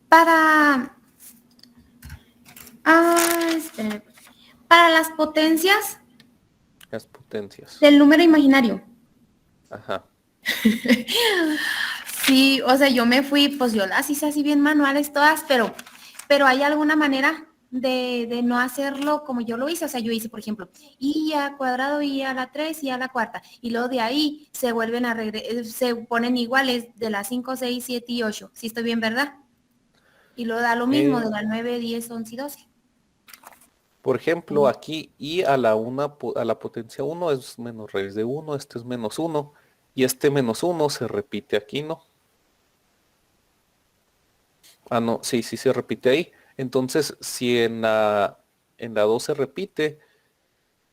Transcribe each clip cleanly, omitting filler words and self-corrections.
Para, espérame. Para las potencias Las potencias. del número imaginario. Ajá. Sí, o sea, yo me fui, pues yo las hice así bien manuales todas, pero hay alguna manera de no hacerlo como yo lo hice. O sea, yo hice, por ejemplo, y a cuadrado, y a la 3 y a la cuarta. Y luego de ahí se vuelven a se ponen iguales de las 5, 6, 7 y 8. Sí estoy bien, ¿verdad? Y luego da lo mismo de Eh, las 9, 10, 11 y 12. por ejemplo, aquí y a a la potencia uno es menos raíz de uno, este es menos uno, y este menos uno se repite aquí, ¿no? Ah, no, sí, sí se repite ahí. Entonces, si en la 2 se repite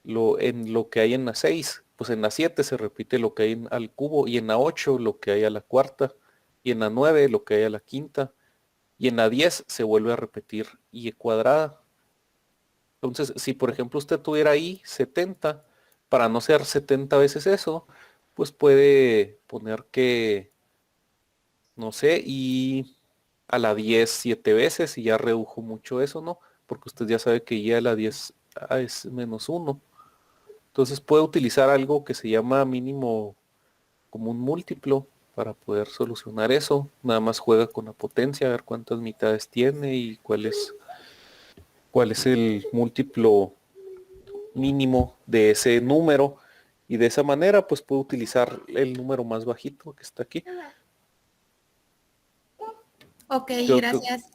en lo que hay en la 6, pues en la 7 se repite lo que hay al cubo, y en la 8 lo que hay a la cuarta, y en la 9 lo que hay a la quinta, y en la 10 se vuelve a repetir y cuadrada. Entonces, si por ejemplo usted tuviera ahí 70, para no ser 70 veces eso, pues puede poner que, no sé, y a la 10 7 veces y ya redujo mucho eso, ¿no? Porque usted ya sabe que ya a la 10 es menos uno. Entonces puede utilizar algo que se llama mínimo común múltiplo para poder solucionar eso. Nada más juega con la potencia, a ver cuántas mitades tiene y cuál es el múltiplo mínimo de ese número. Y de esa manera pues puede utilizar el número más bajito que está aquí. Ok, Que gracias.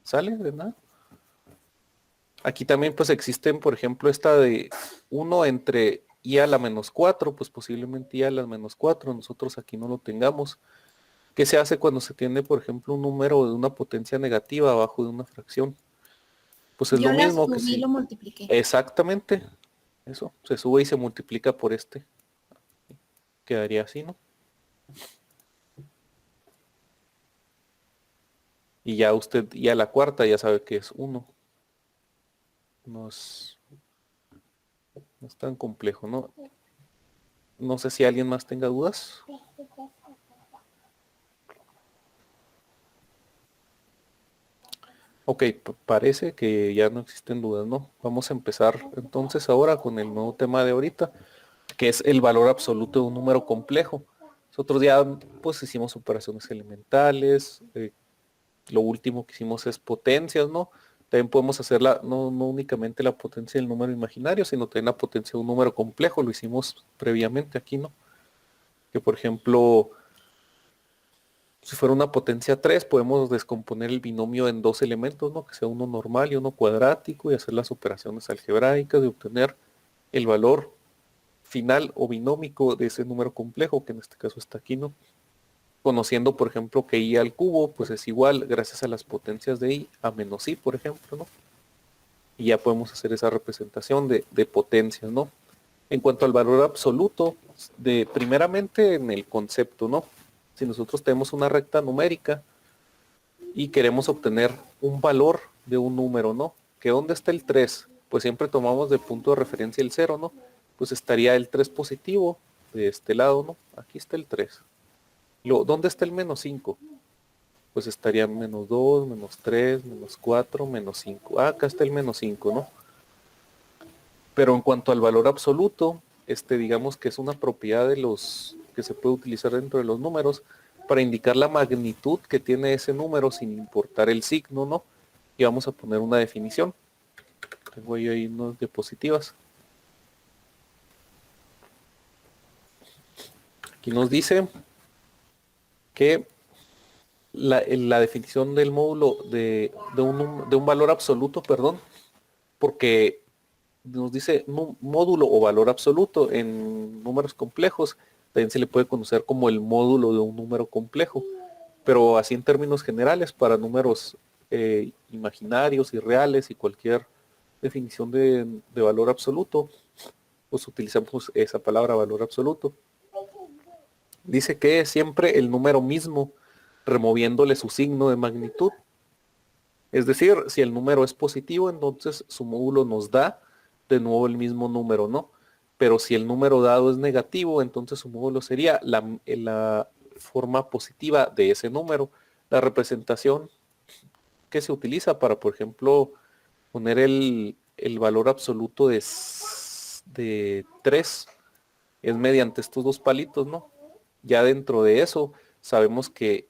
sale de nada. Aquí también pues existen, por ejemplo, esta de uno entre i a la menos 4, pues posiblemente i a la menos 4, nosotros aquí no lo tengamos. ¿Qué se hace cuando se tiene, por ejemplo, un número de una potencia negativa abajo de una fracción? Pues es lo Yo la mismo que subí y si lo multipliqué. exactamente eso, se sube y se multiplica por este. Quedaría así, ¿no? Y ya usted, ya la cuarta ya sabe que es uno. No es, no es tan complejo, ¿no? No sé si alguien más tenga dudas. Ok, parece que ya no existen dudas, ¿no? Vamos a empezar entonces ahora con el nuevo tema de ahorita, que es el valor absoluto de un número complejo. Nosotros ya pues hicimos operaciones elementales, lo último que hicimos es potencias, ¿no? También podemos hacerla, no únicamente la potencia del número imaginario, sino también la potencia de un número complejo, lo hicimos previamente aquí, ¿no? Que por ejemplo, si fuera una potencia 3 podemos descomponer el binomio en dos elementos, ¿no? Que sea uno normal y uno cuadrático y hacer las operaciones algebraicas de obtener el valor final o binómico de ese número complejo, que en este caso está aquí, ¿no? Conociendo, por ejemplo, que i al cubo, pues es igual, gracias a las potencias de i, a menos i, por ejemplo, ¿no? Y ya podemos hacer esa representación de potencias, ¿no? En cuanto al valor absoluto, primeramente en el concepto, ¿no? Si nosotros tenemos una recta numérica y queremos obtener un valor de un número, ¿no? ¿Que dónde está el 3? Pues siempre tomamos de punto de referencia el 0, ¿no? Pues estaría el 3 positivo de este lado, ¿no? Aquí está el 3. ¿Dónde está el menos 5? Pues estaría menos 2, menos 3, menos 4, menos 5. Ah, acá está el menos 5, ¿no? Pero en cuanto al valor absoluto, digamos que es una propiedad de los que se puede utilizar dentro de los números para indicar la magnitud que tiene ese número sin importar el signo, ¿no? Y vamos a poner una definición. Tengo yo ahí unas diapositivas. Aquí nos dice que la definición del módulo de un valor absoluto, perdón, porque nos dice módulo o valor absoluto en números complejos, también se le puede conocer como el módulo de un número complejo, pero así en términos generales para números imaginarios y reales y cualquier definición de valor absoluto, pues utilizamos esa palabra valor absoluto. Dice que es siempre el número mismo removiéndole su signo de magnitud. Es decir, si el número es positivo, entonces su módulo nos da de nuevo el mismo número, ¿no? Pero si el número dado es negativo, entonces su módulo sería la forma positiva de ese número. La representación que se utiliza para, por ejemplo, poner el valor absoluto de 3 es mediante estos dos palitos, ¿no? Ya dentro de eso sabemos que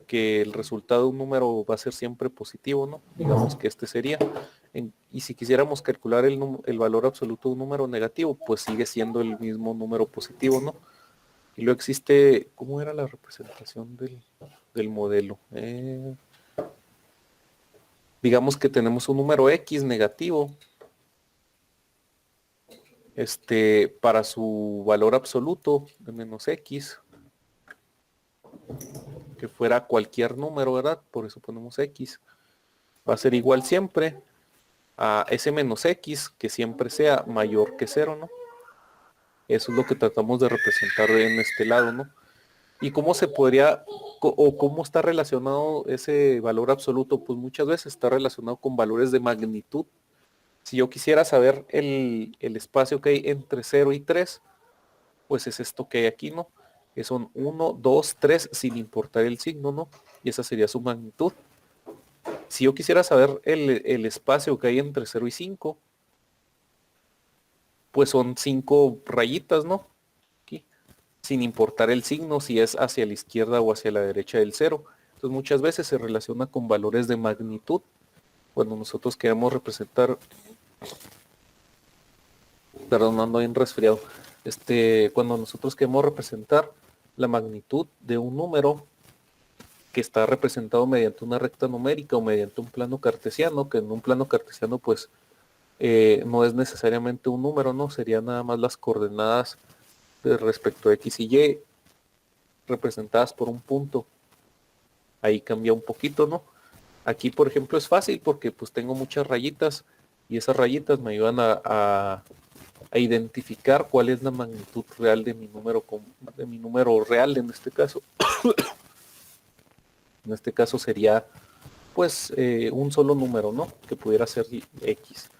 el resultado de un número va a ser siempre positivo, ¿no? Digamos que este sería. Y si quisiéramos calcular el valor absoluto de un número negativo, pues sigue siendo el mismo número positivo, ¿no? Y luego existe, ¿cómo era la representación del modelo? Digamos que tenemos un número X negativo, para su valor absoluto de menos X, que fuera cualquier número, ¿verdad? Por eso ponemos X. Va a ser igual siempre a ese menos X, que siempre sea mayor que 0, ¿no? Eso es lo que tratamos de representar en este lado, ¿no? ¿Y cómo se podría, o cómo está relacionado ese valor absoluto? Pues muchas veces está relacionado con valores de magnitud. Si yo quisiera saber el espacio que hay entre 0 y 3, pues es esto que hay aquí, ¿no? Que son 1, 2, 3, sin importar el signo, ¿no? Y esa sería su magnitud. Si yo quisiera saber el espacio que hay entre 0 y 5, pues son 5 rayitas, ¿no? Aquí, sin importar el signo, si es hacia la izquierda o hacia la derecha del 0. Entonces muchas veces se relaciona con valores de magnitud. Cuando nosotros queremos representar, perdón, ando bien resfriado, cuando nosotros queremos representar la magnitud de un número que está representado mediante una recta numérica o mediante un plano cartesiano, que en un plano cartesiano pues no es necesariamente un número, ¿no? Serían nada más las coordenadas respecto a X y Y representadas por un punto. Ahí cambia un poquito, ¿no? Aquí, por ejemplo, es fácil porque pues tengo muchas rayitas y esas rayitas me ayudan a identificar cuál es la magnitud real de mi número real en este caso. En este caso sería pues un solo número, ¿no? Que pudiera ser X.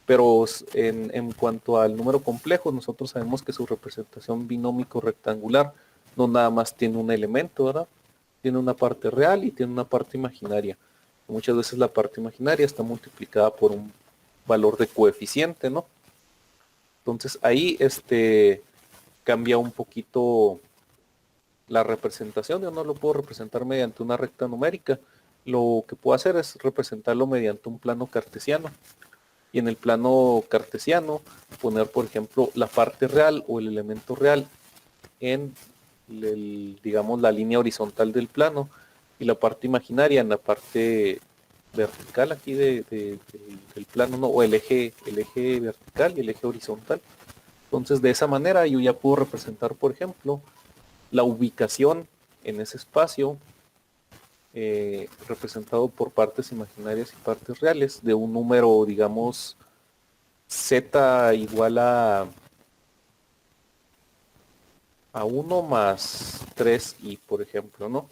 Pero en cuanto al número complejo, nosotros sabemos que su representación binómico rectangular no nada más tiene un elemento, ¿verdad? Tiene una parte real y tiene una parte imaginaria. Muchas veces la parte imaginaria está multiplicada por un valor de coeficiente, ¿no? Entonces ahí cambia un poquito la representación. Yo no lo puedo representar mediante una recta numérica. Lo que puedo hacer es representarlo mediante un plano cartesiano. Y en el plano cartesiano poner, por ejemplo, la parte real o el elemento real en, digamos, la línea horizontal del plano y la parte imaginaria en la parte vertical aquí del plano, ¿no? O el eje vertical y el eje horizontal. Entonces, de esa manera yo ya puedo representar, por ejemplo, la ubicación en ese espacio representado por partes imaginarias y partes reales de un número, digamos, z igual a 1 más 3i, por ejemplo, ¿no?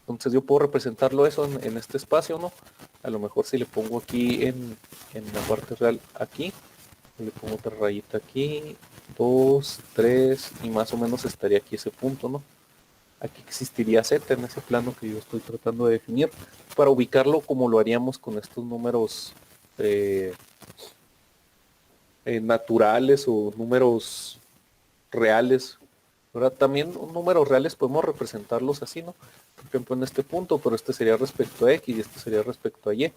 Entonces yo puedo representarlo eso en este espacio, ¿no? A lo mejor si le pongo aquí en la parte real aquí, le pongo otra rayita aquí, 2, 3, y más o menos estaría aquí ese punto, ¿no? Aquí existiría z en ese plano que yo estoy tratando de definir, para ubicarlo como lo haríamos con estos números naturales o números reales, ¿verdad? También números reales podemos representarlos así, ¿no? Por ejemplo, en este punto, pero este sería respecto a X y este sería respecto a Y.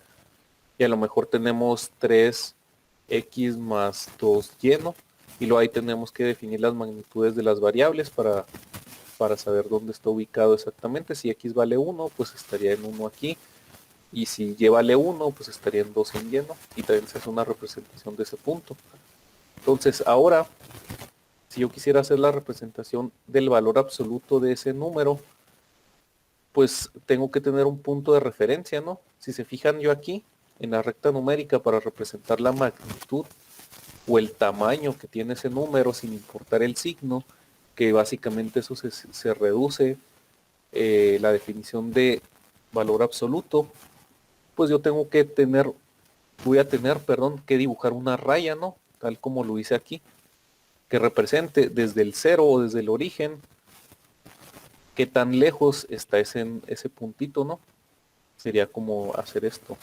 Y a lo mejor tenemos 3X más 2Y, ¿no? Y luego ahí tenemos que definir las magnitudes de las variables para saber dónde está ubicado exactamente. Si X vale 1, pues estaría en 1 aquí. Y si Y vale 1, pues estaría en 2 en Y, ¿no? Y también se hace una representación de ese punto. Entonces, ahora, si yo quisiera hacer la representación del valor absoluto de ese número, pues tengo que tener un punto de referencia, ¿no? Si se fijan yo aquí, en la recta numérica, para representar la magnitud o el tamaño que tiene ese número, sin importar el signo, que básicamente eso se reduce la definición de valor absoluto, pues yo tengo que voy a tener, que dibujar una raya, ¿no? Tal como lo hice aquí, que represente desde el cero o desde el origen, qué tan lejos está ese puntito, ¿no? Sería como hacer esto.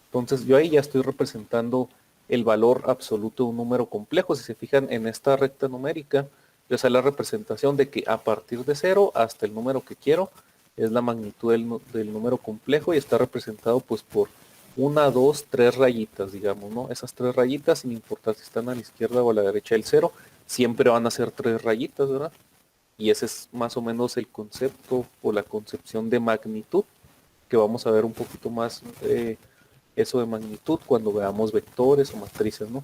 Entonces yo ahí ya estoy representando el valor absoluto de un número complejo. Si se fijan en esta recta numérica, ya sale la representación de que a partir de 0 hasta el número que quiero es la magnitud del número complejo y está representado pues por 1, 2, 3 rayitas, digamos, ¿no? Esas 3 rayitas, sin importar si están a la izquierda o a la derecha del 0, siempre van a ser 3 rayitas, ¿verdad? Y ese es más o menos el concepto o la concepción de magnitud, que vamos a ver un poquito más eso de magnitud cuando veamos vectores o matrices, ¿no?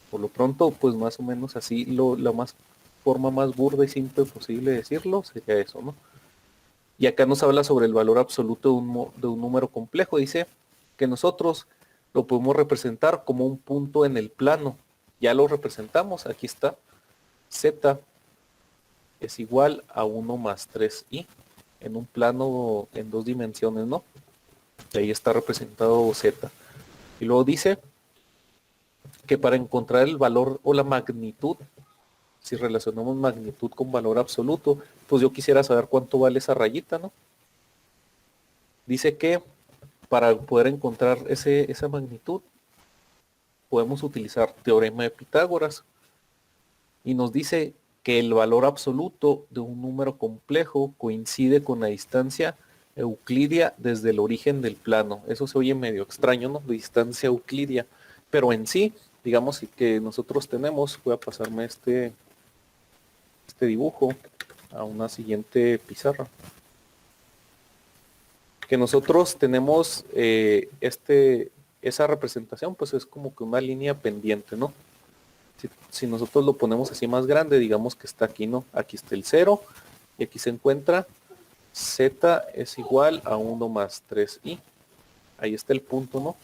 Por lo pronto, pues más o menos así, la forma más burda y simple posible de decirlo sería eso, ¿no? Y acá nos habla sobre el valor absoluto de un número complejo. Dice que nosotros lo podemos representar como un punto en el plano. Ya lo representamos, aquí está. Z es igual a 1 más 3i en un plano en 2 dimensiones, ¿no? Y ahí está representado Z. Y luego dice que para encontrar el valor o la magnitud, si relacionamos magnitud con valor absoluto, pues yo quisiera saber cuánto vale esa rayita, ¿no? Dice que para poder encontrar esa magnitud, podemos utilizar teorema de Pitágoras. Y nos dice que el valor absoluto de un número complejo coincide con la distancia euclidia desde el origen del plano. Eso se oye medio extraño, ¿no? Distancia euclidia. Pero en sí, digamos que nosotros tenemos, voy a pasarme este dibujo a una siguiente pizarra. Que nosotros tenemos esa representación, pues es como que una línea pendiente, ¿no? Si nosotros lo ponemos así más grande, digamos que está aquí, ¿no? Aquí está el 0 y aquí se encuentra Z es igual a 1 más 3i. Ahí está el punto, ¿no?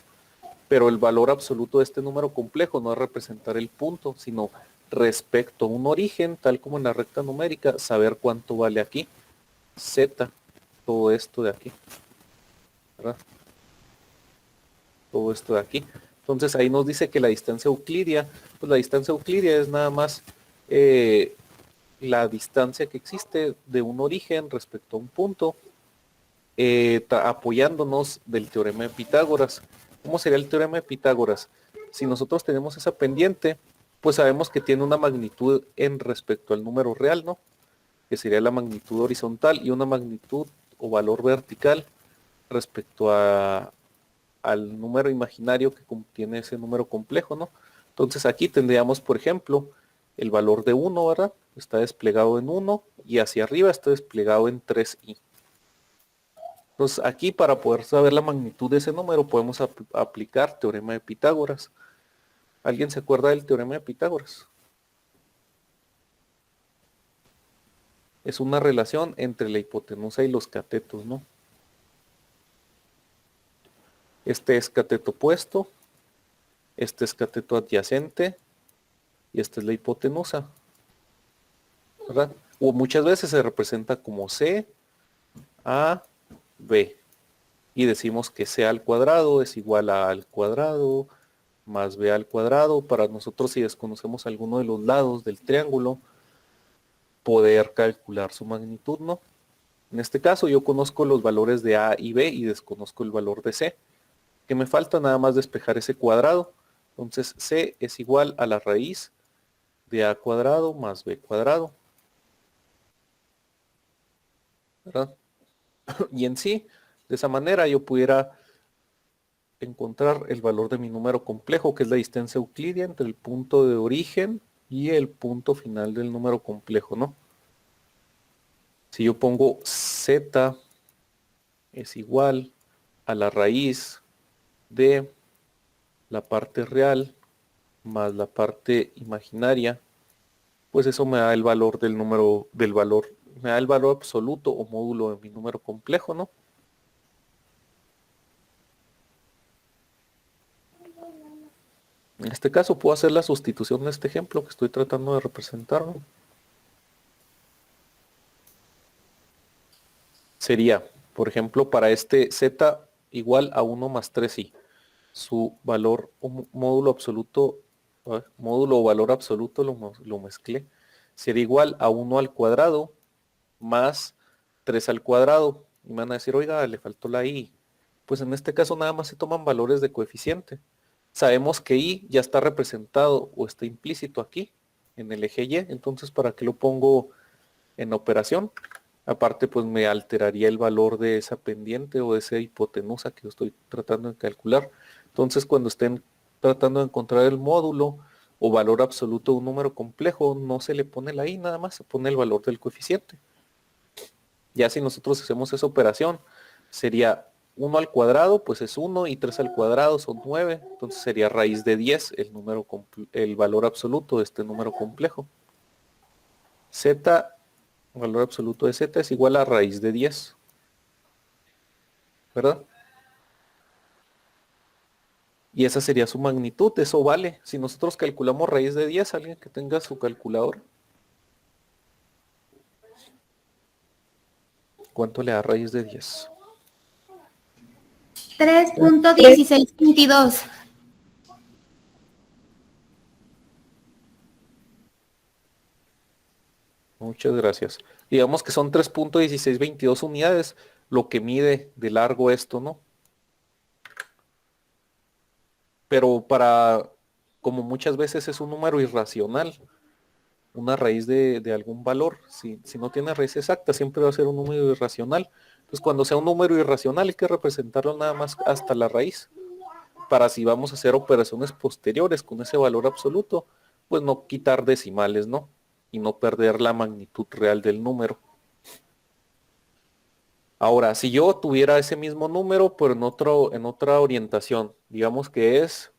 Pero el valor absoluto de este número complejo no es representar el punto, sino respecto a un origen, tal como en la recta numérica, saber cuánto vale aquí. Z, todo esto de aquí, ¿verdad? Todo esto de aquí. Entonces ahí nos dice que la distancia euclidia, pues la distancia euclidia es nada más la distancia que existe de un origen respecto a un punto, apoyándonos del teorema de Pitágoras. ¿Cómo sería el teorema de Pitágoras? Si nosotros tenemos esa pendiente, pues sabemos que tiene una magnitud en respecto al número real, ¿no? Que sería la magnitud horizontal y una magnitud o valor vertical respecto al número imaginario que contiene ese número complejo, ¿no? Entonces aquí tendríamos, por ejemplo, el valor de 1, ¿verdad? Está desplegado en 1 y hacia arriba está desplegado en 3i. Entonces aquí para poder saber la magnitud de ese número podemos aplicar teorema de Pitágoras. ¿Alguien se acuerda del teorema de Pitágoras? Es una relación entre la hipotenusa y los catetos, ¿no? Este es cateto opuesto, este es cateto adyacente y esta es la hipotenusa, ¿verdad? O muchas veces se representa como C, A, B. Y decimos que C al cuadrado es igual a A al cuadrado más B al cuadrado. Para nosotros, si desconocemos alguno de los lados del triángulo, poder calcular su magnitud, ¿no? En este caso yo conozco los valores de A y B y desconozco el valor de C. Que me falta nada más despejar ese cuadrado. Entonces C es igual a la raíz de A cuadrado más B cuadrado, ¿verdad? Y en sí, de esa manera yo pudiera encontrar el valor de mi número complejo, que es la distancia euclidia entre el punto de origen y el punto final del número complejo, ¿no? Si yo pongo Z es igual a la raíz de la parte real más la parte imaginaria, pues eso me da el valor me da el valor absoluto o módulo de mi número complejo, ¿no? En este caso puedo hacer la sustitución de este ejemplo que estoy tratando de representar, ¿no? Sería, por ejemplo, para este Z igual a 1 más 3i. Su valor o módulo absoluto, módulo o valor absoluto lo mezclé. Sería igual a 1 al cuadrado más 3 al cuadrado. Y me van a decir, oiga, le faltó la i. Pues en este caso nada más se toman valores de coeficiente. Sabemos que i ya está representado o está implícito aquí, en el eje y, entonces ¿para qué lo pongo en operación? Aparte, pues me alteraría el valor de esa pendiente o de esa hipotenusa que estoy tratando de calcular. Entonces, cuando estén tratando de encontrar el módulo o valor absoluto de un número complejo, no se le pone la i, nada más se pone el valor del coeficiente. Ya si nosotros hacemos esa operación, sería 1 al cuadrado, pues es 1, y 3 al cuadrado son 9, entonces sería raíz de 10 el valor absoluto de este número complejo. Z, valor absoluto de z es igual a raíz de 10, ¿verdad? Y esa sería su magnitud, eso vale. Si nosotros calculamos raíz de 10, alguien que tenga su calculador, ¿cuánto le da raíz de 10? 3.1622. Muchas gracias. Digamos que son 3.1622 unidades lo que mide de largo esto, ¿no? Pero como muchas veces es un número irracional, una raíz de algún valor, si no tiene raíz exacta, siempre va a ser un número irracional. Entonces, cuando sea un número irracional, hay que representarlo nada más hasta la raíz, para si vamos a hacer operaciones posteriores con ese valor absoluto, pues no quitar decimales, ¿no? Y no perder la magnitud real del número. Ahora, si yo tuviera ese mismo número, pero en otra orientación, digamos que es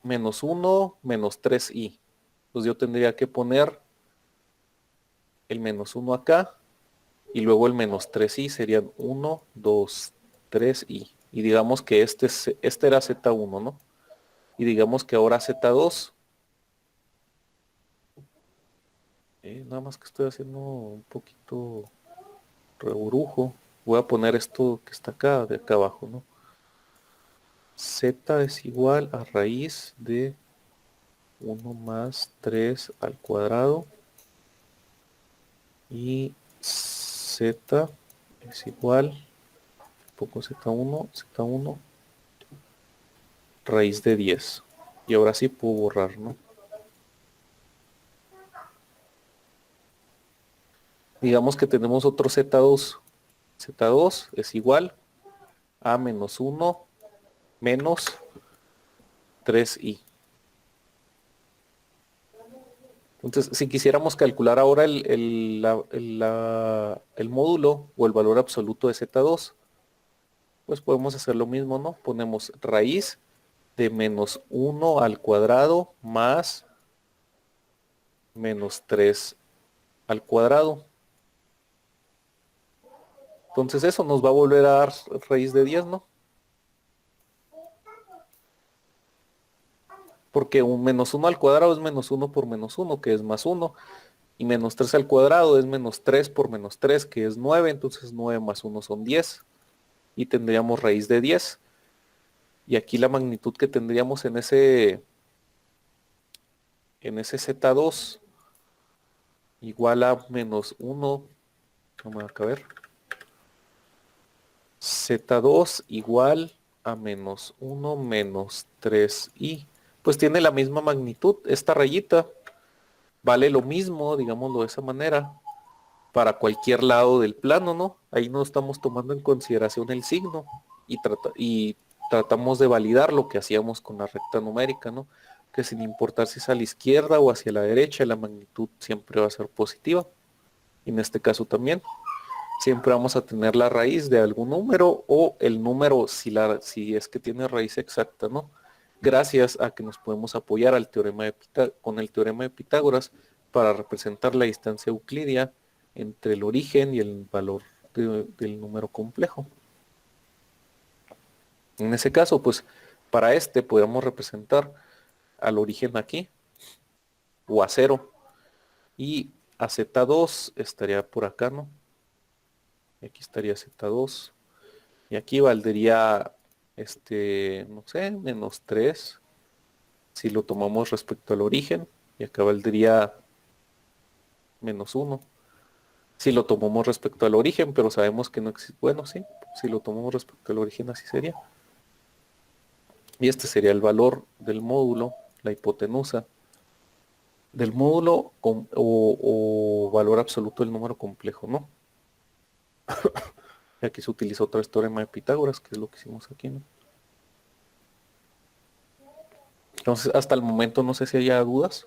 menos 1 menos 3i. Pues yo tendría que poner el menos 1 acá y luego el menos 3i serían 1, 2, 3i. Y digamos que este era z1, ¿no? Y digamos que ahora z2. Nada más que estoy haciendo un poquito reburujo. Voy a poner esto que está acá, de acá abajo, ¿no? Z es igual a raíz de 1 más 3 al cuadrado. Y z es igual, poco z1, raíz de 10. Y ahora sí puedo borrar, ¿no? Digamos que tenemos otro z2. z2 es igual a menos 1 menos 3i. Entonces, si quisiéramos calcular ahora el módulo o el valor absoluto de z2, pues podemos hacer lo mismo, ¿no? Ponemos raíz de menos 1 al cuadrado más menos 3 al cuadrado. Entonces eso nos va a volver a dar raíz de 10, ¿no? Porque un menos 1 al cuadrado es menos 1 por menos 1, que es más 1. Y menos 3 al cuadrado es menos 3 por menos 3, que es 9. Entonces 9 más 1 son 10. Y tendríamos raíz de 10. Y aquí la magnitud que tendríamos en ese Z2 igual a menos 1. Vamos a ver. Z2 igual a menos 1 menos 3i. Pues tiene la misma magnitud. Esta rayita vale lo mismo, digámoslo de esa manera, para cualquier lado del plano, ¿no? Ahí no estamos tomando en consideración el signo y tratamos de validar lo que hacíamos con la recta numérica, ¿no? Que sin importar si es a la izquierda o hacia la derecha, la magnitud siempre va a ser positiva. Y en este caso también, siempre vamos a tener la raíz de algún número o el número si es que tiene raíz exacta, ¿no? Gracias a que nos podemos apoyar con el teorema de Pitágoras para representar la distancia euclidia entre el origen y el valor del número complejo. En ese caso, pues, para podríamos representar al origen aquí, o a 0, y a Z2 estaría por acá, ¿no? Y aquí estaría Z2, y aquí valdría, no sé, menos 3, si lo tomamos respecto al origen, y acá valdría menos 1. Si lo tomamos respecto al origen, pero sabemos que no existe. Bueno, sí, si lo tomamos respecto al origen, así sería. Y este sería el valor del módulo, la hipotenusa del módulo o valor absoluto del número complejo, ¿no? Y aquí se utiliza otra vez teorema de Pitágoras, que es lo que hicimos aquí, ¿no? Entonces, hasta el momento no sé si haya dudas.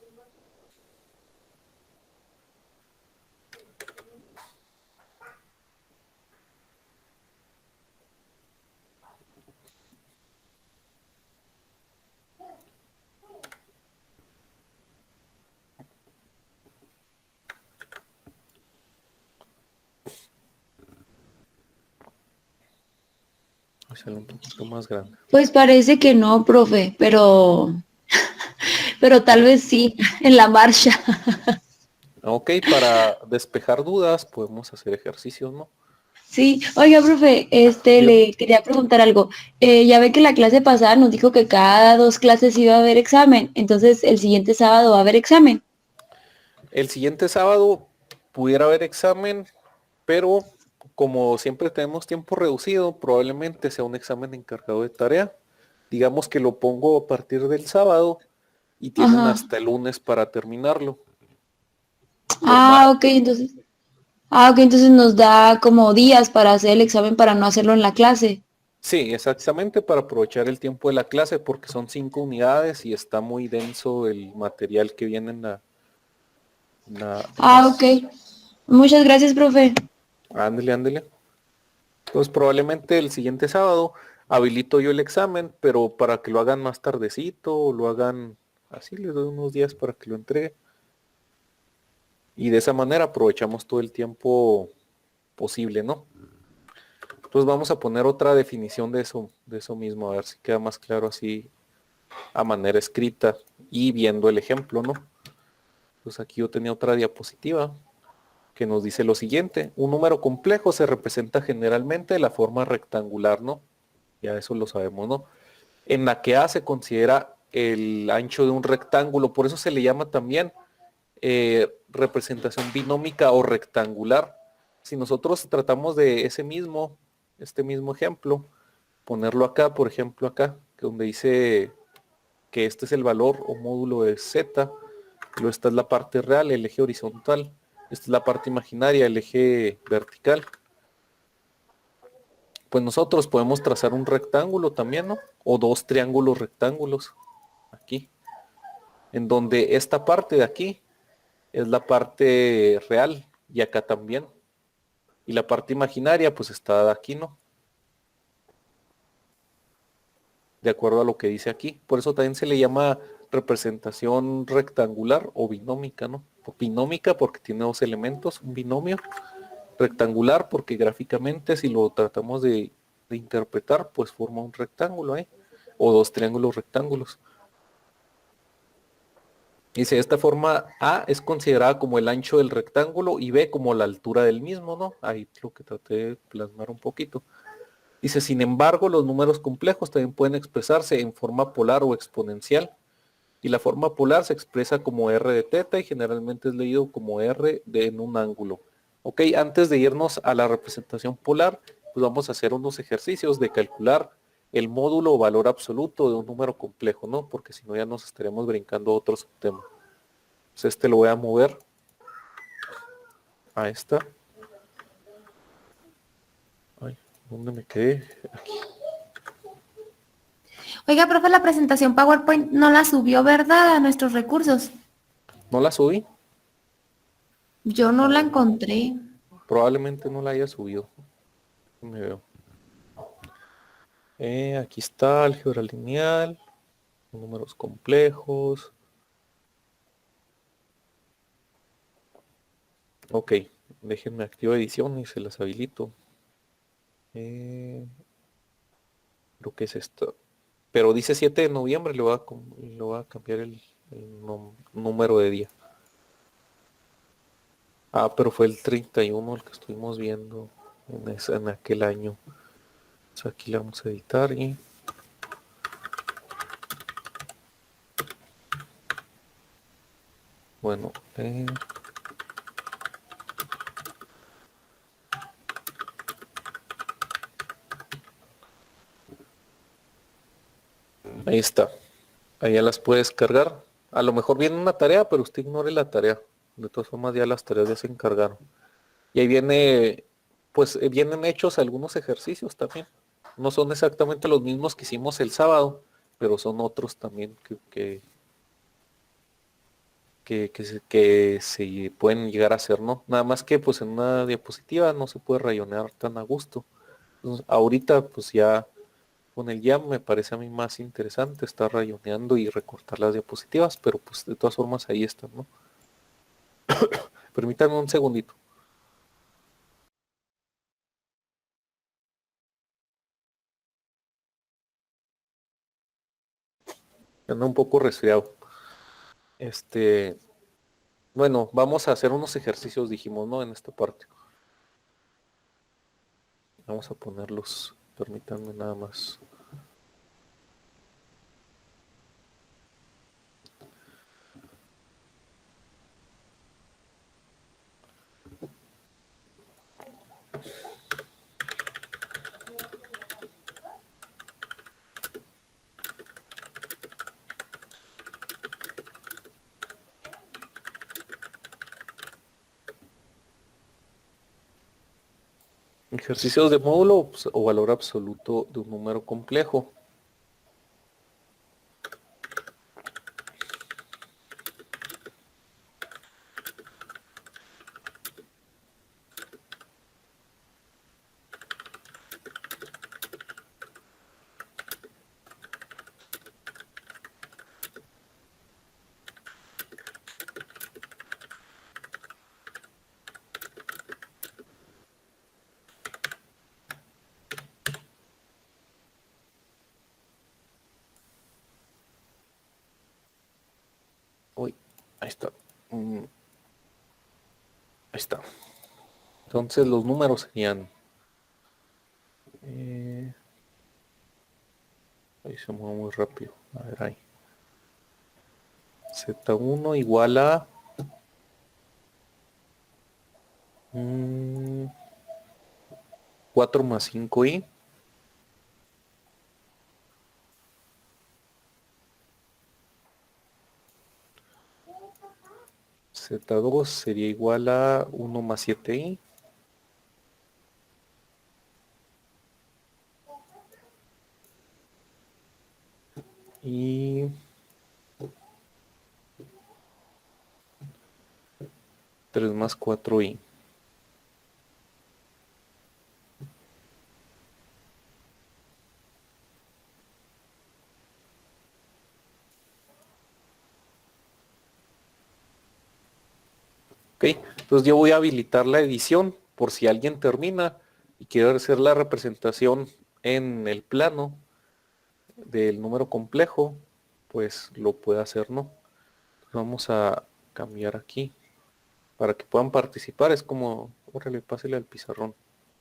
Sale un poquito más grande. Pues parece que no, profe, pero tal vez sí, en la marcha. Ok, para despejar dudas podemos hacer ejercicios, ¿no? Sí, oiga, profe, Dígame. le quería preguntar algo. Ya ve que la clase pasada nos dijo que cada 2 clases iba a haber examen, entonces el siguiente sábado va a haber examen. El siguiente sábado pudiera haber examen, pero como siempre tenemos tiempo reducido, probablemente sea un examen encargado de tarea. Digamos que lo pongo a partir del sábado y tienen Ajá. hasta el lunes para terminarlo. Lo más. Ah, ok, entonces. Ah, ok, entonces nos da como días para hacer el examen para no hacerlo en la clase. Sí, exactamente para aprovechar el tiempo de la clase porque son 5 unidades y está muy denso el material que viene en Ah, ok. las. Muchas gracias, profe. Ándele, ándele. Entonces probablemente el siguiente sábado habilito yo el examen, pero para que lo hagan más tardecito o lo hagan así, les doy unos días para que lo entregue. Y de esa manera aprovechamos todo el tiempo posible, ¿no? Entonces vamos a poner otra definición de eso mismo, a ver si queda más claro así a manera escrita y viendo el ejemplo, ¿no? Pues aquí yo tenía otra diapositiva que nos dice lo siguiente. Un número complejo se representa generalmente de la forma rectangular, ¿no? Ya eso lo sabemos, ¿no? En la que A se considera el ancho de un rectángulo, por eso se le llama también representación binómica o rectangular. Si nosotros tratamos de este mismo ejemplo, ponerlo acá, por ejemplo acá, que donde dice que este es el valor o módulo de z, luego esta es la parte real, el eje horizontal, esta es la parte imaginaria, el eje vertical. Pues nosotros podemos trazar un rectángulo también, ¿no? O dos triángulos rectángulos aquí, en donde esta parte de aquí es la parte real y acá también. Y la parte imaginaria pues está de aquí, ¿no? De acuerdo a lo que dice aquí. Por eso también se le llama representación rectangular o binómica, ¿no? O binómica porque tiene dos elementos, un binomio. Rectangular porque gráficamente si lo tratamos de interpretar pues forma un rectángulo, ¿eh? O dos triángulos rectángulos. Dice, de esta forma A es considerada como el ancho del rectángulo y B como la altura del mismo, ¿no? Ahí lo que traté de plasmar un poquito. Dice, sin embargo, los números complejos también pueden expresarse en forma polar o exponencial. Y la forma polar se expresa como r de teta y generalmente es leído como en un ángulo. Ok, antes de irnos a la representación polar, pues vamos a hacer unos ejercicios de calcular el módulo o valor absoluto de un número complejo, ¿no? Porque si no ya nos estaremos brincando a otro subtema. Entonces este lo voy a mover a esta. Ay, ¿dónde me quedé? Aquí. Oiga, profe, la presentación PowerPoint no la subió, ¿verdad? A nuestros recursos. ¿No la subí? Yo no A la ver, encontré. probablemente no la haya subido. Me veo. Aquí está álgebra lineal, números complejos. Ok, déjenme activar edición y se las habilito. Creo que es esto. Pero dice 7 de noviembre, le voy a cambiar el número de día. Ah, pero fue el 31 el que estuvimos viendo en aquel año. Entonces aquí le vamos a editar y bueno, Ahí está. Ahí ya las puedes cargar. A lo mejor viene una tarea, pero usted ignore la tarea. De todas formas ya las tareas ya se encargaron. Y ahí viene, pues vienen hechos algunos ejercicios también. No son exactamente los mismos que hicimos el sábado, pero son otros también que se pueden llegar a hacer, ¿no? Nada más que pues en una diapositiva no se puede rayonear tan a gusto. Entonces, ahorita pues ya con el Jam me parece a mí más interesante estar rayoneando y recortar las diapositivas, pero pues de todas formas ahí están, ¿no? Permítanme un segundito. Ando un poco resfriado. Bueno, vamos a hacer unos ejercicios, dijimos, ¿no? En esta parte. Vamos a ponerlos, permítanme nada más. Ejercicios de módulo pues, o valor absoluto de un número complejo. Uy, ahí está. Ahí está. Entonces los números serían... ahí se mueve muy rápido. A ver ahí. Z1 igual a... 4 más 5i. Z2 sería igual a 1 más 7i. Y 3 más 4i. Ok, entonces yo voy a habilitar la edición por si alguien termina y quiere hacer la representación en el plano del número complejo, pues lo puede hacer, ¿no? Vamos a cambiar aquí para que puedan participar. Es como, órale, pásele al pizarrón,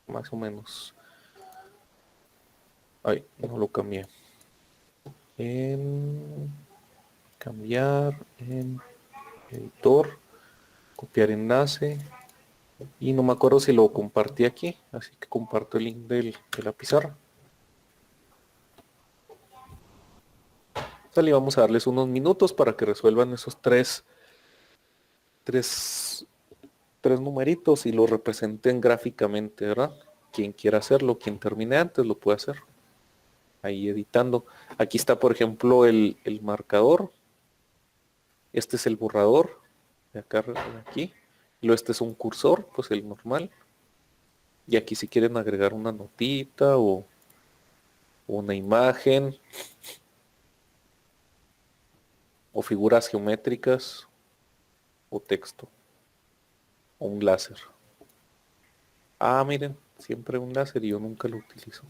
más o menos. Ay, no lo cambié. En cambiar, en editor, copiar enlace. Y no me acuerdo si lo compartí aquí, así que comparto el link de la pizarra. Sale, vamos a darles unos minutos para que resuelvan esos tres numeritos y lo representen gráficamente, ¿verdad? Quien quiera hacerlo, quien termine antes lo puede hacer. Ahí editando. Aquí está, por ejemplo, el marcador. Este es el borrador. De acá, de aquí. Luego este es un cursor, pues el normal. Y aquí si quieren agregar una notita o una imagen. O figuras geométricas. O texto. O un láser. Ah, miren, siempre un láser y yo nunca lo utilizo.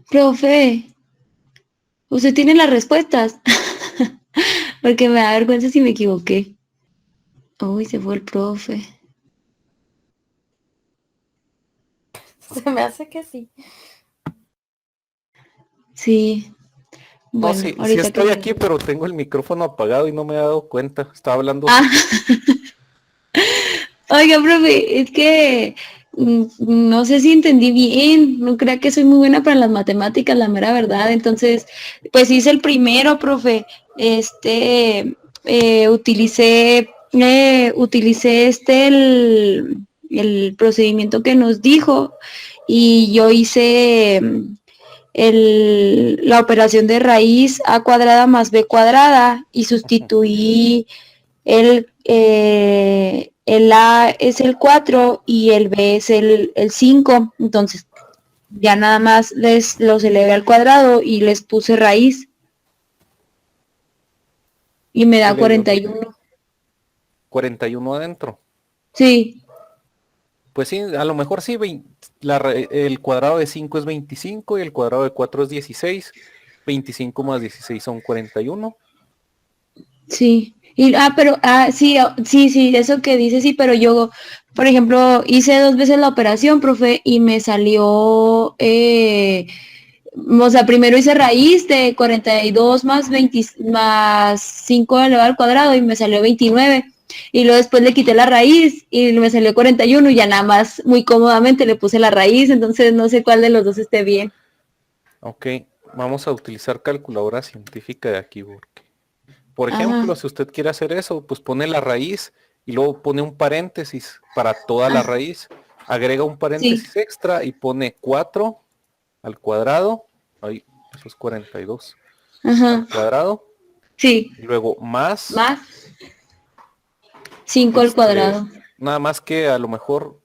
Profe, ¿usted tiene las respuestas? Porque me da vergüenza si me equivoqué. Uy, se fue el profe. Se me hace que sí. Sí. No, Bueno, sí, sí ahorita que estoy me... aquí, pero tengo el micrófono apagado y no me he dado cuenta. Estaba hablando. Ah, oiga, profe, es que no sé si entendí bien, no crea que soy muy buena para las matemáticas, la mera verdad. Entonces, pues hice el primero, profe. Utilicé el procedimiento que nos dijo y yo hice la operación de raíz a cuadrada más b cuadrada y sustituí el A es el 4 y el B es el 5. Entonces, ya nada más los elevé al cuadrado y les puse raíz. Y me da ¿Qué le dio? 41. 41 adentro. Sí, Pues sí, a lo mejor sí, el cuadrado de 5 es 25 y el cuadrado de 4 es 16. 25 más 16 son 41. sí. Sí, eso que dice, sí, pero yo, por ejemplo, hice 2 veces la operación, profe, y me salió, o sea, primero hice raíz de 42 más 20, más 5 elevado al cuadrado y me salió 29. Y luego después le quité la raíz y me salió 41 y ya nada más muy cómodamente le puse la raíz, entonces no sé cuál de los dos esté bien. Ok, vamos a utilizar calculadora científica de aquí, porque, por Ajá, ejemplo, si usted quiere hacer eso, pues pone la raíz y luego pone un paréntesis para toda la raíz. Agrega un sí, paréntesis extra y pone 4 al cuadrado. Ahí, eso es 42 al ajá, cuadrado. sí, Y luego más, más 5 al este, cuadrado. nada más que a lo mejor,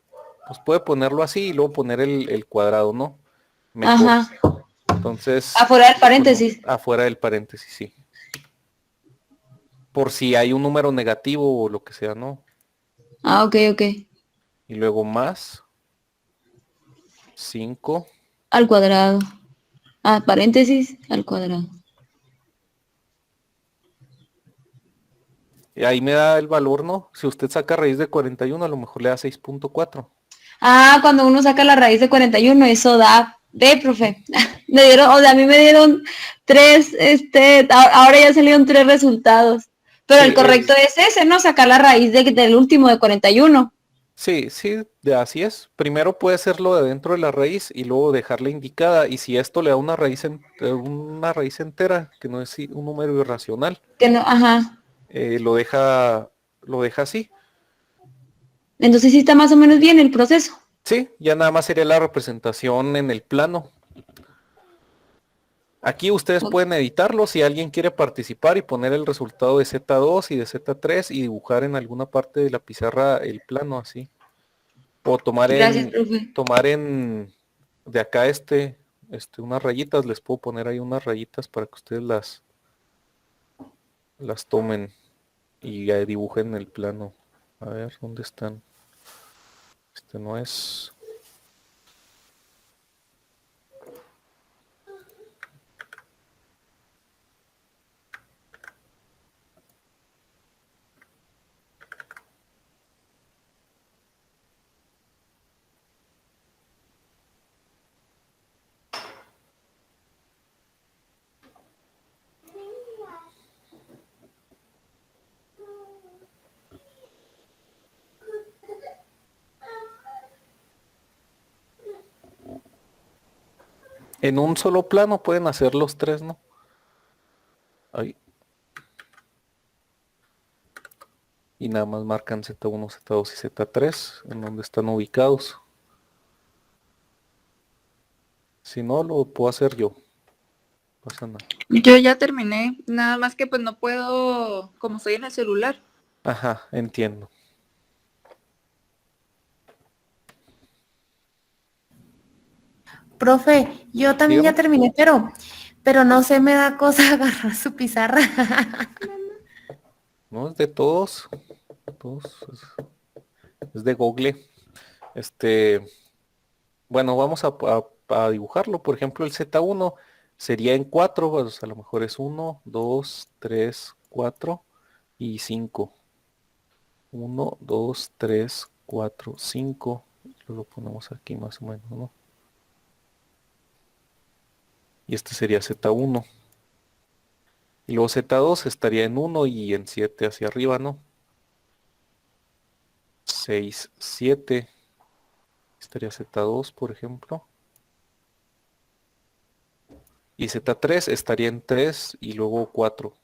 pues puede ponerlo así y luego poner el cuadrado, ¿no? Mejor. Ajá, Entonces, afuera del ponemos paréntesis. afuera del paréntesis, sí. Por si hay un número negativo o lo que sea, ¿no? Ah, ok, ok. Y luego más 5. Al cuadrado. Ah, paréntesis, al cuadrado. Y ahí me da el valor, ¿no? Si usted saca raíz de 41, a lo mejor le da 6.4. Ah, cuando uno saca la raíz de 41, eso da. Ve, profe. Me dieron, o sea, a mí me dieron 3, ahora ya salieron 3 resultados. Pero Sí, el correcto es ese, ¿no? Sacar la raíz del último de 41. sí, sí, así es. Primero puede hacerlo de dentro de la raíz y luego dejarla indicada. Y si esto le da una raíz entera, que no es un número irracional, Que no, ajá. eh, lo deja, lo deja así. Entonces sí está más o menos bien el proceso. Sí, ya nada más sería la representación en el plano. Aquí ustedes Ok, pueden editarlo si alguien quiere participar y poner el resultado de Z2 y de Z3 y dibujar en alguna parte de la pizarra el plano así. O gracias, profe. tomar en, de acá unas rayitas, les puedo poner ahí unas rayitas para que ustedes las tomen y dibujen el plano. A ver, ¿dónde están? Este no es. En un solo plano pueden hacer los tres, ¿no? Ahí. Y nada más marcan Z1, Z2 y Z3 en donde están ubicados. Si no, lo puedo hacer yo. No pasa nada. Yo ya terminé, nada más que pues no puedo, como estoy en el celular. Ajá, entiendo. Profe, yo también ya Dígame. terminé, pero no sé, me da cosa agarrar su pizarra. No, es de todos. Todos. Es de Google. Este, bueno, vamos a dibujarlo. Por ejemplo, el Z1 sería en 4, pues a lo mejor es 1, 2, 3, 4 y 5. 1, 2, 3, 4, 5. Lo ponemos aquí más o menos, ¿no? Y este sería Z1. Y luego Z2 estaría en 1 y en 7 hacia arriba, ¿no? 6, 7. estaría Z2, por ejemplo. Y Z3 estaría en 3 y luego 4.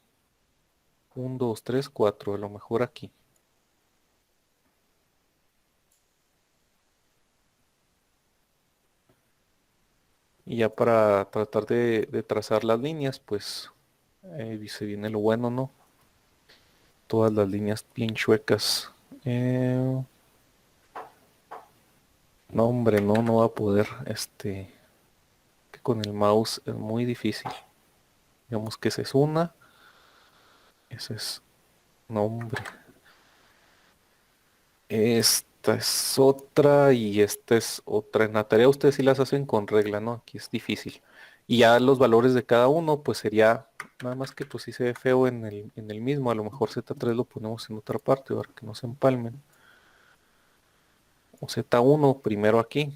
1, 2, 3, 4, a lo mejor aquí. Y ya para tratar de trazar las líneas, pues se viene lo bueno, ¿no? Todas las líneas bien chuecas. No, hombre, no va a poder. Que con el mouse es muy difícil. Digamos que esa es una. Esa es... No, hombre. Esta es otra y esta es otra. En la tarea ustedes sí las hacen con regla, ¿no? Aquí es difícil. Y ya los valores de cada uno, pues sería, nada más que pues sí se ve feo en el mismo. A lo mejor Z3 lo ponemos en otra parte para que no se empalmen. O Z1 primero aquí.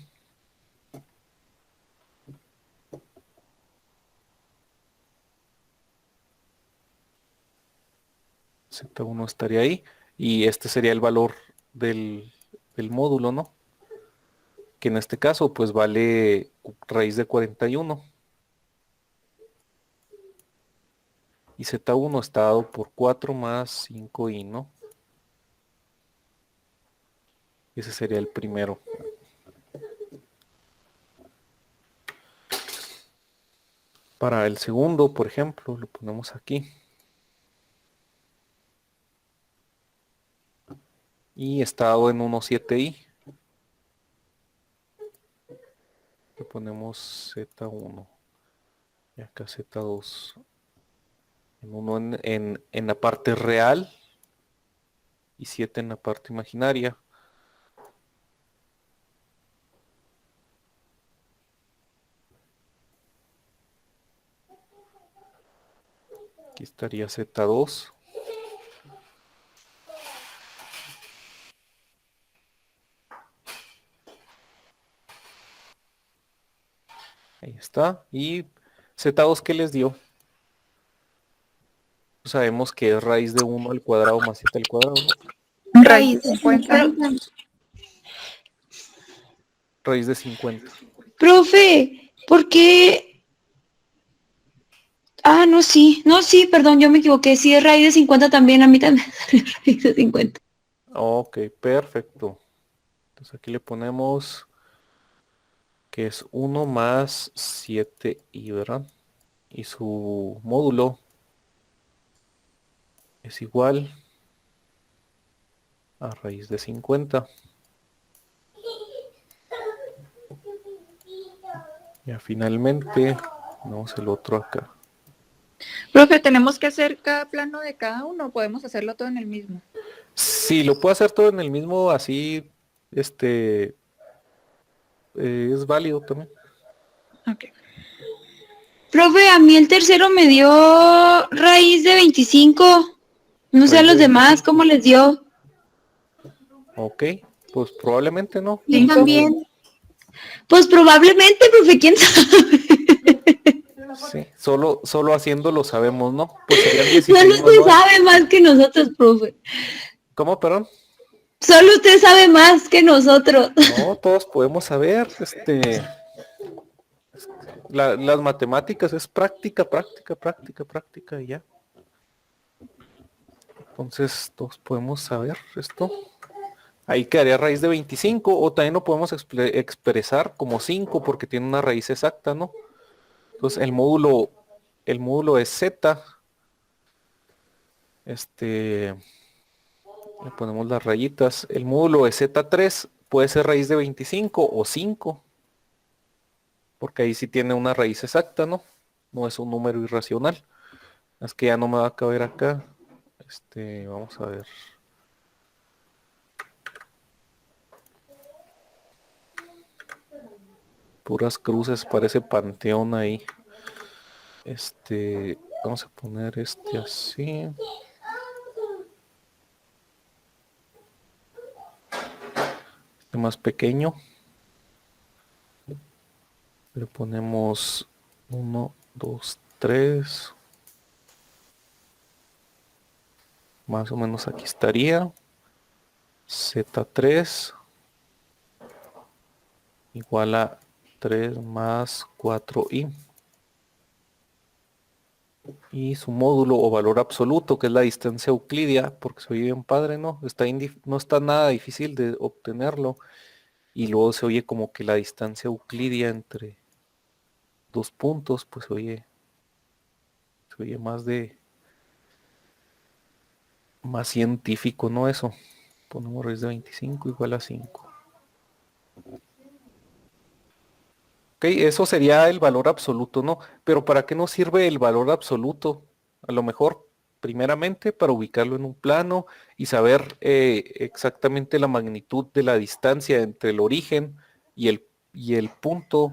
Z1 estaría ahí. Y este sería el valor del módulo, ¿no? Que en este caso pues vale raíz de 41. Y Z1 está dado por 4 más 5i, ¿no? Ese sería el primero. Para el segundo, por ejemplo, lo ponemos aquí. Y está dado en 1,7i. Le ponemos Z1. Y acá Z2. En 1 en la parte real. Y 7 en la parte imaginaria. Aquí estaría Z2. Ahí está. Y Z2, ¿qué les dio? Sabemos que es raíz de 1 al cuadrado más 7 al cuadrado, ¿no? Raíz de 50. Raíz de 50. Profe, ¿por qué? Ah, no, sí. No, sí, perdón, yo me equivoqué. Sí, es raíz de 50 también. A mí también es raíz de 50. Ok, perfecto. Entonces aquí le ponemos que es 1 más 7i, ¿verdad? Y su módulo es igual a raíz de 50. Ya finalmente, tenemos el otro acá. Profe, ¿tenemos que hacer cada plano de cada uno o podemos hacerlo todo en el mismo? Si lo puedo hacer todo en el mismo, así, es válido también. Ok. Profe, a mí el tercero me dio raíz de 25. No sé a Raíz de los demás 25. cómo les dio. Ok, pues probablemente no. Yo 5. también. Pues probablemente, profe, quién sabe. Sí, solo haciéndolo sabemos, ¿no? Pues serían Solo 16 usted manual. sabe más que nosotros, profe. ¿Cómo, perdón? Solo usted sabe más que nosotros. No, todos podemos saber, las matemáticas es práctica, práctica, práctica, práctica y ya. Entonces todos podemos saber esto. Ahí quedaría raíz de 25 o también lo podemos expresar como 5 porque tiene una raíz exacta, ¿no? Entonces el módulo es z. Le ponemos las rayitas. El módulo de Z3 puede ser raíz de 25 o 5. Porque ahí sí tiene una raíz exacta, ¿no? No es un número irracional. Es que ya no me va a caber acá. Vamos a ver. Puras cruces, parece panteón ahí. Vamos a poner así. Más pequeño. Le ponemos 1, 2, 3. Más o menos aquí estaría. Z3. igual a 3 más 4i. Y su módulo o valor absoluto, que es la distancia euclidia, porque se oye bien padre, ¿no? No está nada difícil de obtenerlo. Y luego se oye como que la distancia euclidia entre dos puntos, pues se oye más científico, ¿no? Eso. Ponemos raíz de 25 igual a 5. Ok, eso sería el valor absoluto, ¿no? Pero ¿para qué nos sirve el valor absoluto? A lo mejor, primeramente, para ubicarlo en un plano y saber exactamente la magnitud de la distancia entre el origen y el punto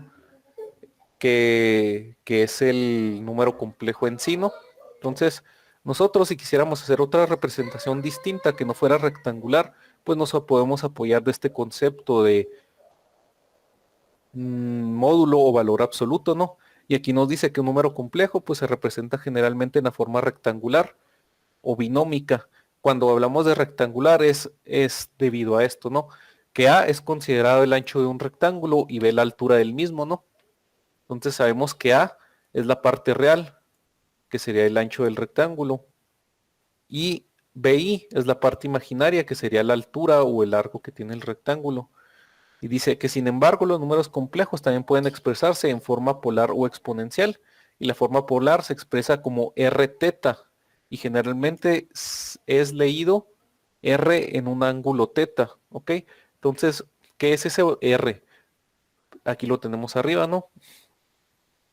que es el número complejo en sí, ¿no? Entonces, nosotros si quisiéramos hacer otra representación distinta que no fuera rectangular, pues nos podemos apoyar de este concepto de módulo o valor absoluto, ¿no? Y aquí nos dice que un número complejo pues se representa generalmente en la forma rectangular o binómica. Cuando hablamos de rectangular es debido a esto, ¿no? Que A es considerado el ancho de un rectángulo y B la altura del mismo, ¿no? Entonces sabemos que A es la parte real, que sería el ancho del rectángulo, y BI es la parte imaginaria, que sería la altura o el largo que tiene el rectángulo. Y dice que sin embargo los números complejos también pueden expresarse en forma polar o exponencial. Y la forma polar se expresa como r teta. Y generalmente es leído r en un ángulo teta. ¿Ok? Entonces, ¿qué es ese r? Aquí lo tenemos arriba, ¿no?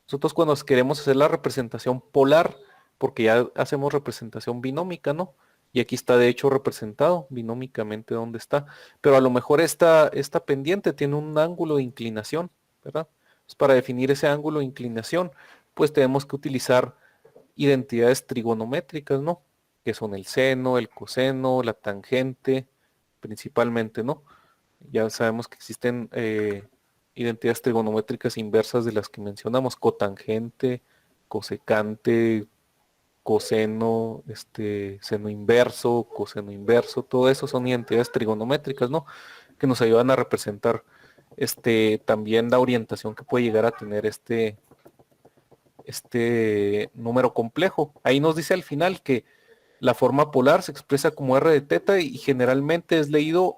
Nosotros cuando queremos hacer la representación polar, porque ya hacemos representación binómica, ¿no? Y aquí está de hecho representado binómicamente dónde está. Pero a lo mejor esta pendiente tiene un ángulo de inclinación, ¿verdad? Pues para definir ese ángulo de inclinación, pues tenemos que utilizar identidades trigonométricas, ¿no? Que son el seno, el coseno, la tangente, principalmente, ¿no? Ya sabemos que existen identidades trigonométricas inversas de las que mencionamos, cotangente, cosecante, coseno, seno inverso, coseno inverso, todo eso son identidades trigonométricas, ¿no? Que nos ayudan a representar también la orientación que puede llegar a tener este número complejo. Ahí nos dice al final que la forma polar se expresa como r de teta y generalmente es leído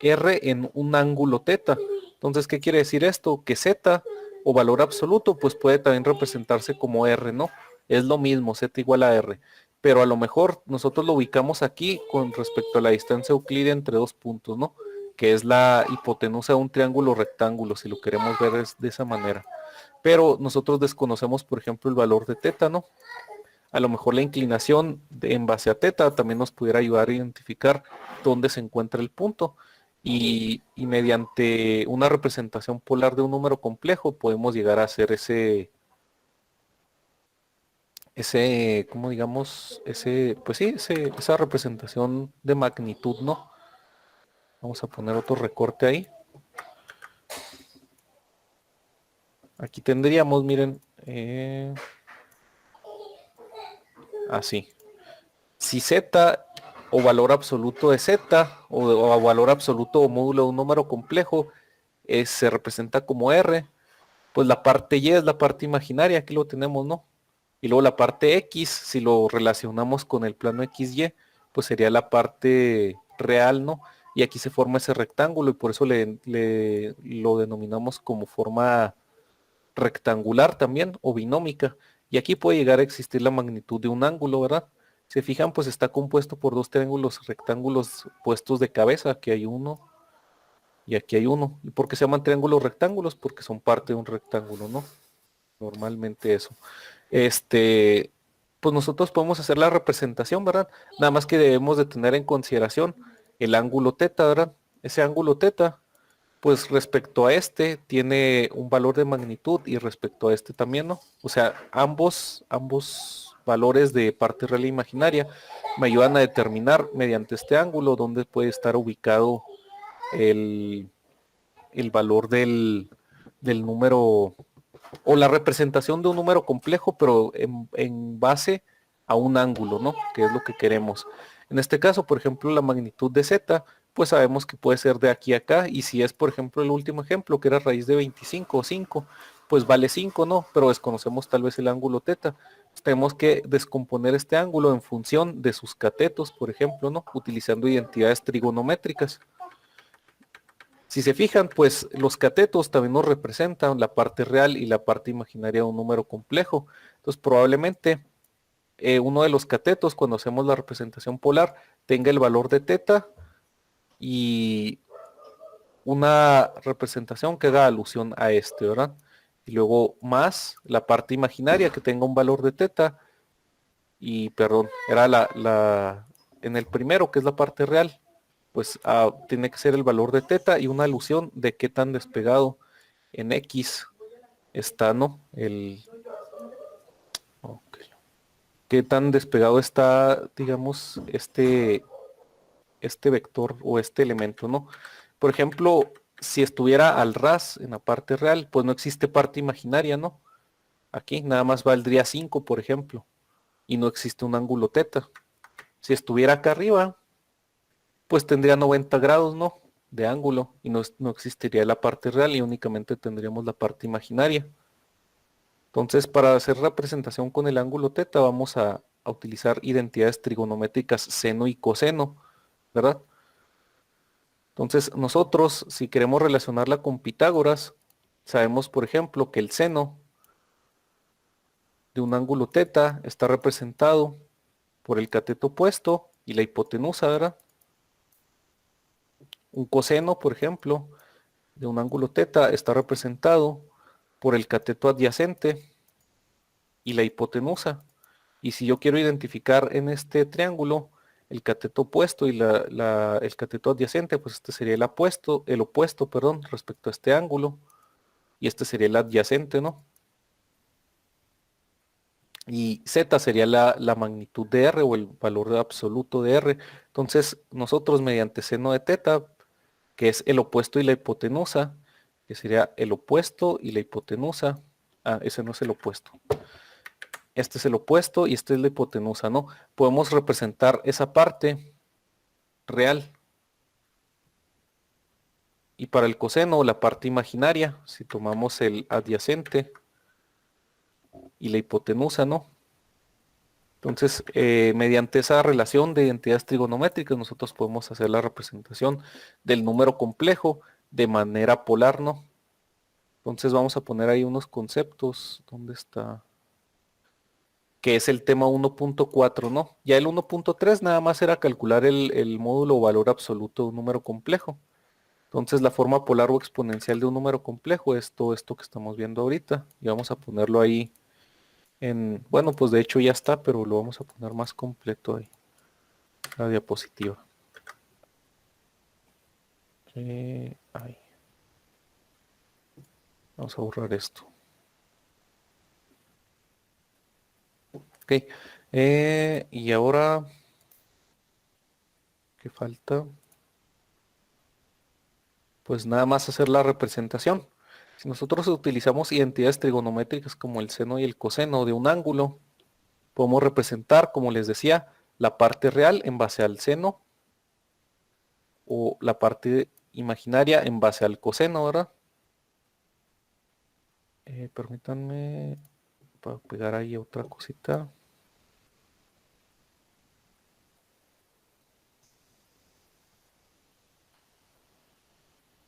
r en un ángulo teta. Entonces, ¿qué quiere decir esto? Que z o valor absoluto pues puede también representarse como r, ¿no? Es lo mismo, z igual a r. Pero a lo mejor nosotros lo ubicamos aquí con respecto a la distancia euclídea entre dos puntos, ¿no? Que es la hipotenusa de un triángulo rectángulo, si lo queremos ver de esa manera. Pero nosotros desconocemos, por ejemplo, el valor de teta, ¿no? A lo mejor la inclinación en base a teta también nos pudiera ayudar a identificar dónde se encuentra el punto. Y mediante una representación polar de un número complejo podemos llegar a hacer ¿cómo digamos? Pues sí, esa representación de magnitud, ¿no? Vamos a poner otro recorte ahí. Aquí tendríamos, miren, así. Si z o valor absoluto de z o valor absoluto o módulo de un número complejo se representa como r, pues la parte y es la parte imaginaria, aquí lo tenemos, ¿no? Y luego la parte x, si lo relacionamos con el plano xy, pues sería la parte real, ¿no? Y aquí se forma ese rectángulo y por eso lo denominamos como forma rectangular también o binómica. Y aquí puede llegar a existir la magnitud de un ángulo, ¿verdad? Se fijan, pues está compuesto por dos triángulos rectángulos puestos de cabeza. Aquí hay uno y aquí hay uno. ¿Y por qué se llaman triángulos rectángulos? Porque son parte de un rectángulo, ¿no? Normalmente eso. Pues nosotros podemos hacer la representación, ¿verdad? Nada más que debemos de tener en consideración el ángulo teta, ¿verdad? Ese ángulo teta pues respecto a este tiene un valor de magnitud y respecto a este también, ¿no? O sea, ambos valores de parte real e imaginaria me ayudan a determinar mediante este ángulo dónde puede estar ubicado el, el valor del número o la representación de un número complejo, pero en base a un ángulo, ¿no? Que es lo que queremos. En este caso, por ejemplo, la magnitud de z pues sabemos que puede ser de aquí a acá, y si es, por ejemplo, el último ejemplo, que era raíz de 25 o 5, pues vale 5, ¿no? Pero desconocemos tal vez el ángulo teta. Tenemos que descomponer este ángulo en función de sus catetos, por ejemplo, ¿no? Utilizando identidades trigonométricas. Si se fijan, pues los catetos también nos representan la parte real y la parte imaginaria de un número complejo. Entonces probablemente uno de los catetos, cuando hacemos la representación polar, tenga el valor de teta y una representación que haga alusión a este, ¿verdad? Y luego más la parte imaginaria que tenga un valor de teta y, perdón, era en el primero, que es la parte real, pues tiene que ser el valor de teta y una alusión de qué tan despegado en X está, ¿no? Ok. Qué tan despegado está, digamos, este vector o este elemento, ¿no? Por ejemplo, si estuviera al ras en la parte real, pues no existe parte imaginaria, ¿no? Aquí nada más valdría 5, por ejemplo, y no existe un ángulo teta. Si estuviera acá arriba, pues tendría 90 grados, ¿no? De ángulo, y no existiría la parte real y únicamente tendríamos la parte imaginaria. Entonces, para hacer representación con el ángulo teta, vamos a utilizar identidades trigonométricas seno y coseno, ¿verdad? Entonces, nosotros, si queremos relacionarla con Pitágoras, sabemos, por ejemplo, que el seno de un ángulo teta está representado por el cateto opuesto y la hipotenusa, ¿verdad? Un coseno, por ejemplo, de un ángulo teta está representado por el cateto adyacente y la hipotenusa. Y si yo quiero identificar en este triángulo el cateto opuesto y el cateto adyacente, pues este sería el opuesto, perdón, respecto a este ángulo. Y este sería el adyacente, ¿no? Y Z sería la magnitud de R o el valor absoluto de R. Entonces, nosotros mediante seno de teta, que es el opuesto y la hipotenusa, que sería el opuesto y la hipotenusa. Ah, ese no es el opuesto. Este es el opuesto y este es la hipotenusa, ¿no? Podemos representar esa parte real. Y para el coseno, la parte imaginaria, si tomamos el adyacente y la hipotenusa, ¿no? Entonces, mediante esa relación de identidades trigonométricas, nosotros podemos hacer la representación del número complejo de manera polar, ¿no? Entonces vamos a poner ahí unos conceptos. ¿Dónde está? Que es el tema 1.4, ¿no? Ya el 1.3 nada más era calcular el módulo o valor absoluto de un número complejo. Entonces la forma polar o exponencial de un número complejo es todo esto que estamos viendo ahorita. Y vamos a ponerlo ahí bueno, pues de hecho ya está, pero lo vamos a poner más completo ahí. La diapositiva. Ahí. Vamos a borrar esto. Ok. Y ahora, ¿qué falta? Pues nada más hacer la representación. Si nosotros utilizamos identidades trigonométricas como el seno y el coseno de un ángulo, podemos representar, como les decía, la parte real en base al seno o la parte imaginaria en base al coseno, ¿verdad? Permítanme para pegar ahí otra cosita.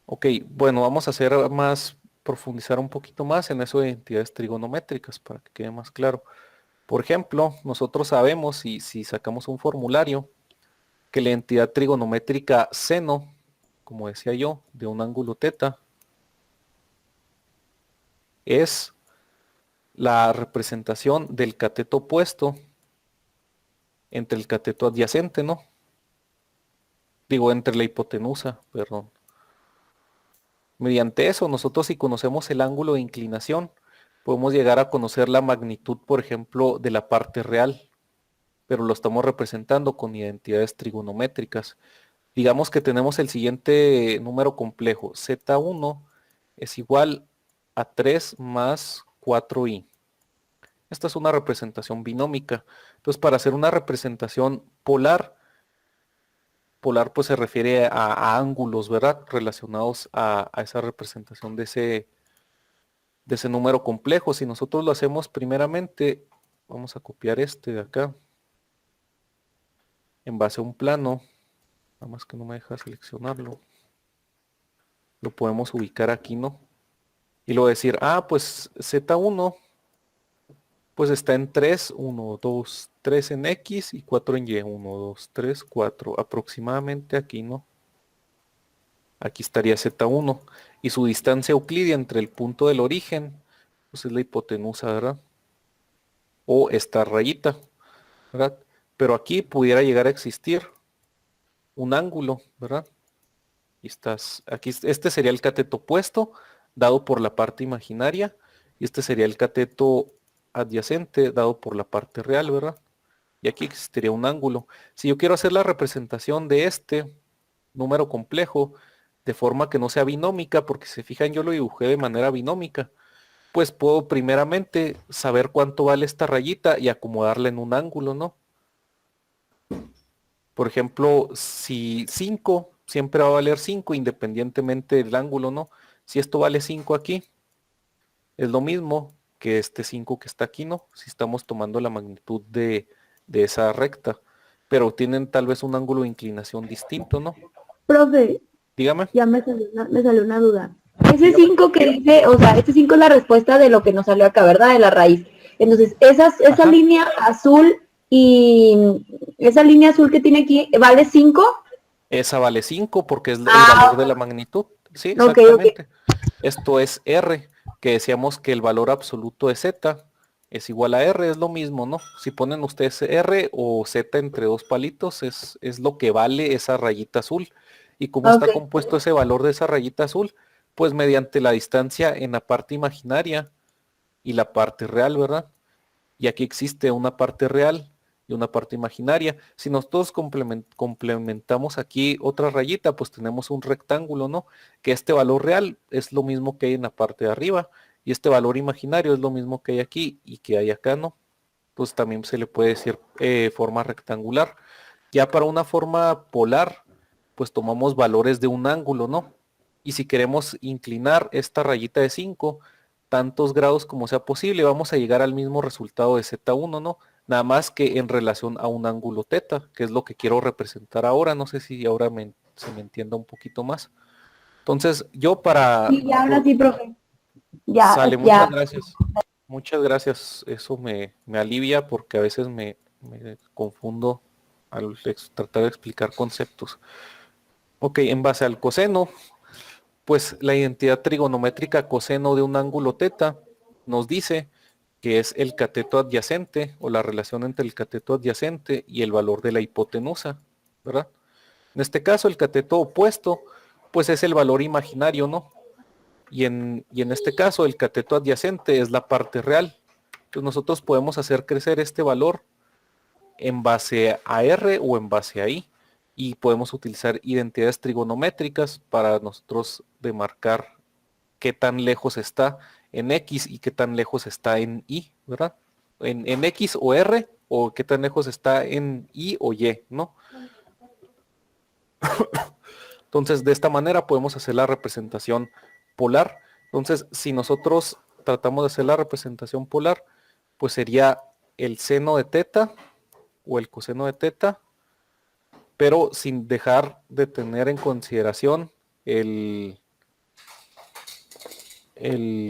Ok, bueno, vamos a profundizar un poquito más en eso de identidades trigonométricas para que quede más claro. Por ejemplo, nosotros sabemos, y si sacamos un formulario, que la entidad trigonométrica seno, como decía yo, de un ángulo teta, es la representación del cateto opuesto entre el cateto adyacente, ¿no? Digo, entre la hipotenusa, perdón. Mediante eso, nosotros si conocemos el ángulo de inclinación, podemos llegar a conocer la magnitud, por ejemplo, de la parte real, pero lo estamos representando con identidades trigonométricas. Digamos que tenemos el siguiente número complejo, Z1 es igual a 3 más 4i. Esta es una representación binómica. Entonces, para hacer una representación polar, Polar pues se refiere a ángulos, ¿verdad? Relacionados a esa representación de ese número complejo. Si nosotros lo hacemos primeramente, vamos a copiar este de acá, en base a un plano, nada más que no me deja seleccionarlo. Lo podemos ubicar aquí, ¿no? Y luego decir, pues Z1, pues está en 3, 1, 2, 3 en X y 4 en Y. 1, 2, 3, 4, aproximadamente aquí, ¿no? Aquí estaría Z1. Y su distancia euclidia entre el punto del origen, pues es la hipotenusa, ¿verdad? O esta rayita, ¿verdad? Pero aquí pudiera llegar a existir un ángulo, ¿verdad? Y aquí, este sería el cateto opuesto, dado por la parte imaginaria, y este sería el cateto adyacente, dado por la parte real, ¿verdad? Y aquí existiría un ángulo. Si yo quiero hacer la representación de este número complejo, de forma que no sea binómica, porque si se fijan yo lo dibujé de manera binómica, pues puedo primeramente saber cuánto vale esta rayita y acomodarla en un ángulo, ¿no? Por ejemplo, si 5 siempre va a valer 5 independientemente del ángulo, ¿no? Si esto vale 5 aquí, es lo mismo que este 5 que está aquí, ¿no? Si estamos tomando la magnitud de esa recta, pero tienen tal vez un ángulo de inclinación distinto, ¿no? Profe, Dígame. ya me salió una duda. Ese 5 que dice, o sea, este 5 es la respuesta de lo que nos salió acá, ¿verdad? De la raíz. Entonces, esa Ajá. línea azul y esa línea azul que tiene aquí, ¿vale 5? Esa vale 5 porque es el valor de la magnitud. Sí, exactamente. Ok. Esto es R, que decíamos que el valor absoluto de Z es igual a R, es lo mismo, ¿no? Si ponen ustedes R o Z entre dos palitos, es lo que vale esa rayita azul. ¿Y cómo está compuesto ese valor de esa rayita azul? Pues mediante la distancia en la parte imaginaria y la parte real, ¿verdad? Y aquí existe una parte real y una parte imaginaria. Si nosotros complementamos aquí otra rayita, pues tenemos un rectángulo, ¿no? Que este valor real es lo mismo que hay en la parte de arriba y este valor imaginario es lo mismo que hay aquí y que hay acá, ¿no? Pues también se le puede decir forma rectangular. Ya para una forma polar, pues tomamos valores de un ángulo, ¿no? Y si queremos inclinar esta rayita de 5, tantos grados como sea posible, vamos a llegar al mismo resultado de Z1, ¿no? Nada más que en relación a un ángulo teta, que es lo que quiero representar ahora. No sé si ahora se me entienda un poquito más. Entonces, yo para... Sí, ya ahora sí, profe. Sale, muchas gracias. Muchas gracias. Eso me alivia porque a veces me confundo al tratar de explicar conceptos. Ok, en base al coseno, pues la identidad trigonométrica coseno de un ángulo teta nos dice que es el cateto adyacente o la relación entre el cateto adyacente y el valor de la hipotenusa, ¿verdad? En este caso el cateto opuesto pues es el valor imaginario, ¿no? Y en este caso el cateto adyacente es la parte real. Entonces nosotros podemos hacer crecer este valor en base a R o en base a I. Y podemos utilizar identidades trigonométricas para nosotros demarcar qué tan lejos está en X y qué tan lejos está en Y, ¿verdad? En X o R, o qué tan lejos está en Y o Y, ¿no? Entonces, de esta manera podemos hacer la representación polar. Entonces, si nosotros tratamos de hacer la representación polar, pues sería el seno de teta o el coseno de teta, pero sin dejar de tener en consideración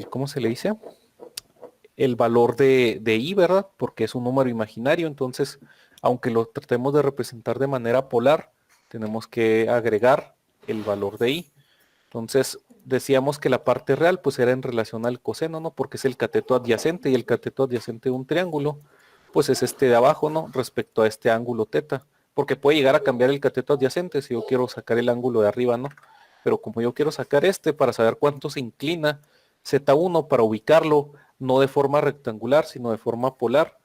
¿cómo se le dice? El valor de I, ¿verdad? Porque es un número imaginario, entonces, aunque lo tratemos de representar de manera polar, tenemos que agregar el valor de I. Entonces, decíamos que la parte real, pues era en relación al coseno, ¿no? Porque es el cateto adyacente, y el cateto adyacente de un triángulo, pues es este de abajo, ¿no? Respecto a este ángulo teta. Porque puede llegar a cambiar el cateto adyacente si yo quiero sacar el ángulo de arriba, ¿no? Pero como yo quiero sacar este para saber cuánto se inclina Z1 para ubicarlo, no de forma rectangular, sino de forma polar,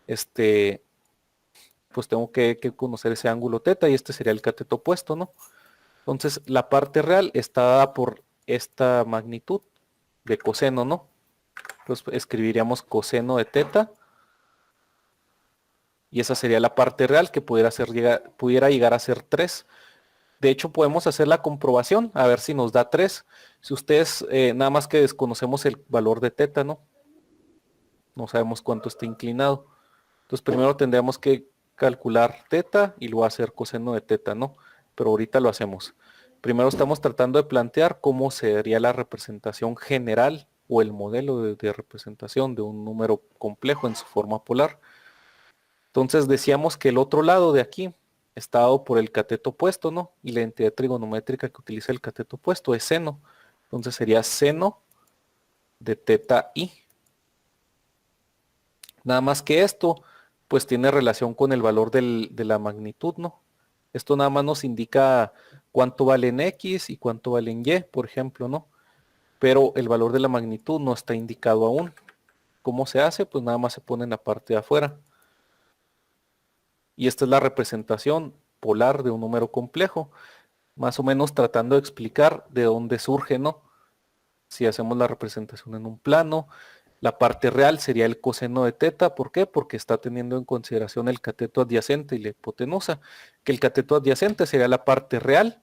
pues tengo que conocer ese ángulo teta y este sería el cateto opuesto, ¿no? Entonces la parte real está dada por esta magnitud de coseno, ¿no? Entonces escribiríamos coseno de teta y esa sería la parte real que pudiera llegar a ser 3. De hecho, podemos hacer la comprobación, a ver si nos da 3. Si ustedes, nada más que desconocemos el valor de teta, ¿no? No sabemos cuánto está inclinado. Entonces, primero tendríamos que calcular teta y luego hacer coseno de teta, ¿no? Pero ahorita lo hacemos. Primero estamos tratando de plantear cómo sería la representación general o el modelo de representación de un número complejo en su forma polar. Entonces decíamos que el otro lado de aquí está dado por el cateto opuesto, ¿no? Y la entidad trigonométrica que utiliza el cateto opuesto es seno. Entonces sería seno de teta i. Nada más que esto, pues tiene relación con el valor de la magnitud, ¿no? Esto nada más nos indica cuánto vale en X y cuánto vale en Y, por ejemplo, ¿no? Pero el valor de la magnitud no está indicado aún. ¿Cómo se hace? Pues nada más se pone en la parte de afuera. Y esta es la representación polar de un número complejo, más o menos tratando de explicar de dónde surge, ¿no? Si hacemos la representación en un plano, la parte real sería el coseno de teta. ¿Por qué? Porque está teniendo en consideración el cateto adyacente y la hipotenusa, que el cateto adyacente sería la parte real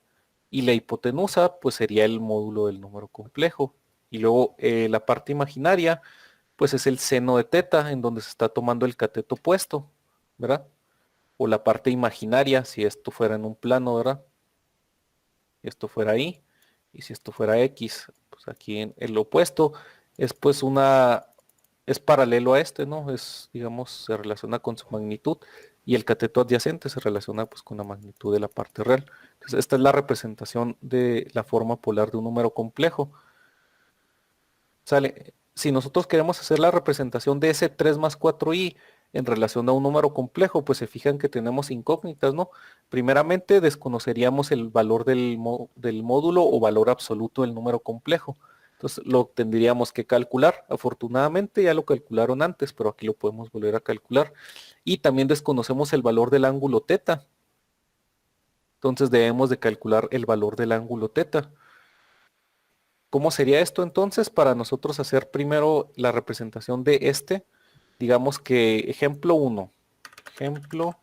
y la hipotenusa pues sería el módulo del número complejo. Y luego la parte imaginaria pues es el seno de teta en donde se está tomando el cateto opuesto, ¿verdad? O la parte imaginaria si esto fuera en un plano, ¿verdad? Y esto fuera y si esto fuera X, pues aquí en el opuesto es pues es paralelo a este, ¿no? Es, digamos, se relaciona con su magnitud y el cateto adyacente se relaciona pues con la magnitud de la parte real. Entonces esta es la representación de la forma polar de un número complejo. Sale, si nosotros queremos hacer la representación de ese 3 más 4i en relación a un número complejo, pues se fijan que tenemos incógnitas, ¿no? Primeramente desconoceríamos el valor del módulo o valor absoluto del número complejo. Entonces lo tendríamos que calcular. Afortunadamente ya lo calcularon antes, pero aquí lo podemos volver a calcular. Y también desconocemos el valor del ángulo teta. Entonces debemos de calcular el valor del ángulo teta. ¿Cómo sería esto entonces para nosotros hacer primero la representación de este? Digamos que ejemplo 1. Ejemplo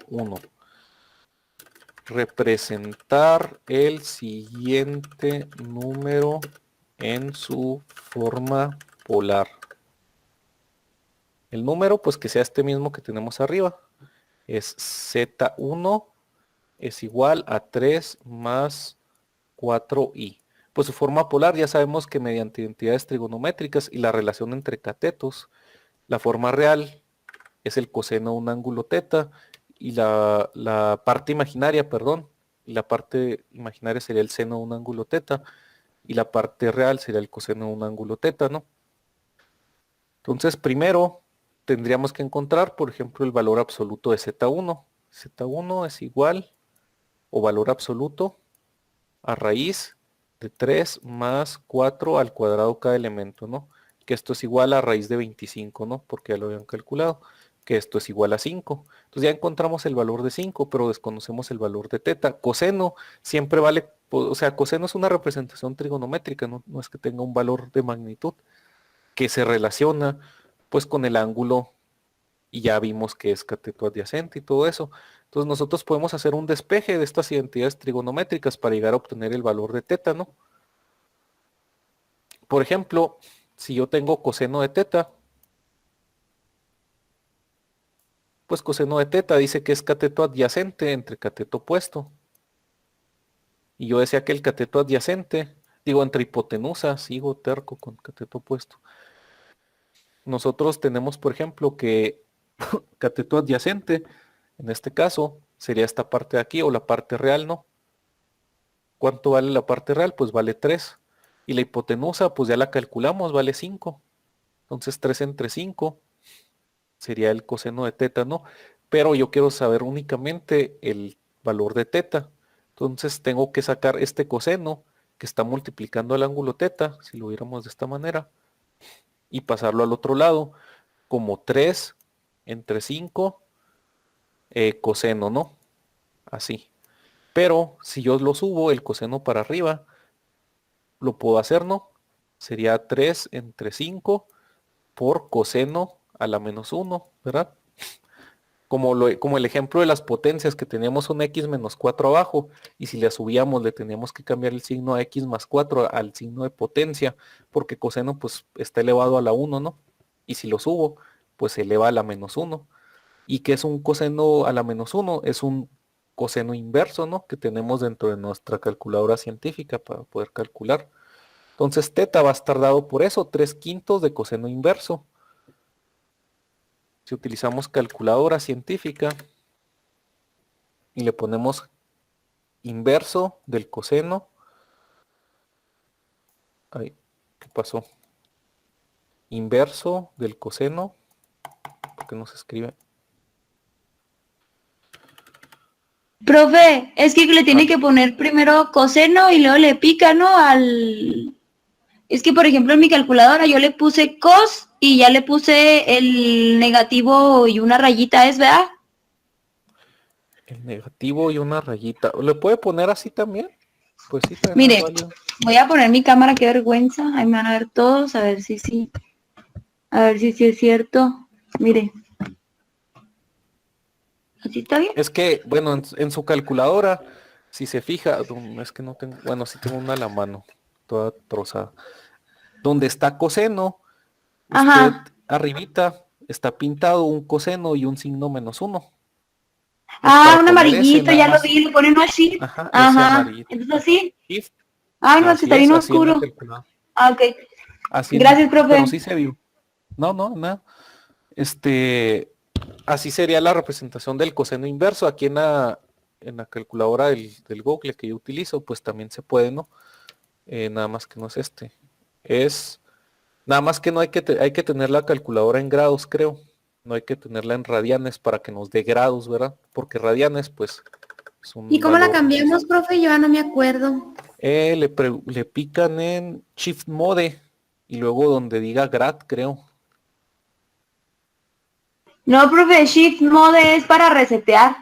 1. Representar el siguiente número en su forma polar. El número pues que sea este mismo que tenemos arriba. Es Z1 es igual a 3 más 4i. Pues su forma polar ya sabemos que mediante identidades trigonométricas y la relación entre catetos, la forma real es el coseno de un ángulo teta y la parte imaginaria, perdón, y la parte imaginaria sería el seno de un ángulo teta y la parte real sería el coseno de un ángulo teta, ¿no? Entonces primero tendríamos que encontrar, por ejemplo, el valor absoluto de Z1. Z1 es igual o valor absoluto a raíz de 3 más 4 al cuadrado cada elemento, ¿no? Que esto es igual a raíz de 25, ¿no? Porque ya lo habían calculado, que esto es igual a 5. Entonces ya encontramos el valor de 5, pero desconocemos el valor de teta. Coseno siempre vale, o sea, coseno es una representación trigonométrica, no es que tenga un valor de magnitud, que se relaciona pues con el ángulo y ya vimos que es cateto adyacente y todo eso. Entonces nosotros podemos hacer un despeje de estas identidades trigonométricas para llegar a obtener el valor de teta, ¿no? Por ejemplo, si yo tengo coseno de teta, pues coseno de teta dice que es cateto adyacente entre cateto opuesto. Y yo decía que el cateto adyacente, digo entre hipotenusa, sigo terco con cateto opuesto. Nosotros tenemos, por ejemplo, que cateto adyacente, en este caso, sería esta parte de aquí o la parte real, ¿no? ¿Cuánto vale la parte real? Pues vale 3. Y la hipotenusa, pues ya la calculamos, vale 5. Entonces 3 entre 5 sería el coseno de teta, ¿no? Pero yo quiero saber únicamente el valor de teta. Entonces tengo que sacar este coseno que está multiplicando el ángulo teta, si lo viéramos de esta manera, y pasarlo al otro lado como 3 entre 5 coseno, ¿no? Así. Pero si yo lo subo, el coseno para arriba, lo puedo hacer, ¿no? Sería 3 entre 5 por coseno a la menos 1, ¿verdad? Como el ejemplo de las potencias, que teníamos un x menos 4 abajo, y si la subíamos le teníamos que cambiar el signo a x más 4 al signo de potencia, porque coseno pues está elevado a la 1, ¿no? Y si lo subo, pues se eleva a la menos 1. ¿Y qué es un coseno a la menos 1? Es un coseno inverso, ¿no? Que tenemos dentro de nuestra calculadora científica para poder calcular. Entonces teta va a estar dado por eso, 3/5 de coseno inverso. Si utilizamos calculadora científica y le ponemos inverso del coseno. Ay, ¿qué pasó? Inverso del coseno. ¿Por qué no se escribe? Profe, es que le tiene que poner primero coseno y luego le pica, ¿no? Es que, por ejemplo, en mi calculadora yo le puse cos y ya le puse el negativo y una rayita, ¿es verdad? El negativo y una rayita. ¿Le puede poner así también? Pues sí, también Mire, es válido. voy a poner mi cámara, qué vergüenza. Ahí me van a ver todos, a ver si sí. A ver si sí es cierto. Mire. ¿Así está bien? Es que, bueno, en su calculadora, si se fija, es que no tengo, bueno, sí tengo una a la mano, toda trozada. Donde está coseno, usted Ajá. arribita está pintado un coseno y un signo menos 1. Entonces, Ah, para un poner ese amarillito, nada ya lo más, vi, le ponen así. ajá, ese Ajá. amarillito. Entonces así. Shift, Ay, no, es que así está es, bien así en la oscuro. calculadora. Ah, ok. Así en Gracias, pero profe. sí se vio. No, no, nada. Así sería la representación del coseno inverso. Aquí en la calculadora del Google que yo utilizo, pues también se puede, ¿no? Nada más que no es este. Nada más que no hay que tener la calculadora en grados, creo. No hay que tenerla en radianes para que nos dé grados, ¿verdad? Porque radianes, pues, es ¿Y un cómo la valor. cambiamos, profe? Yo ya no me acuerdo. Le pican en Shift Mode y luego donde diga grad, creo. No, profe, Shift Mode es para resetear.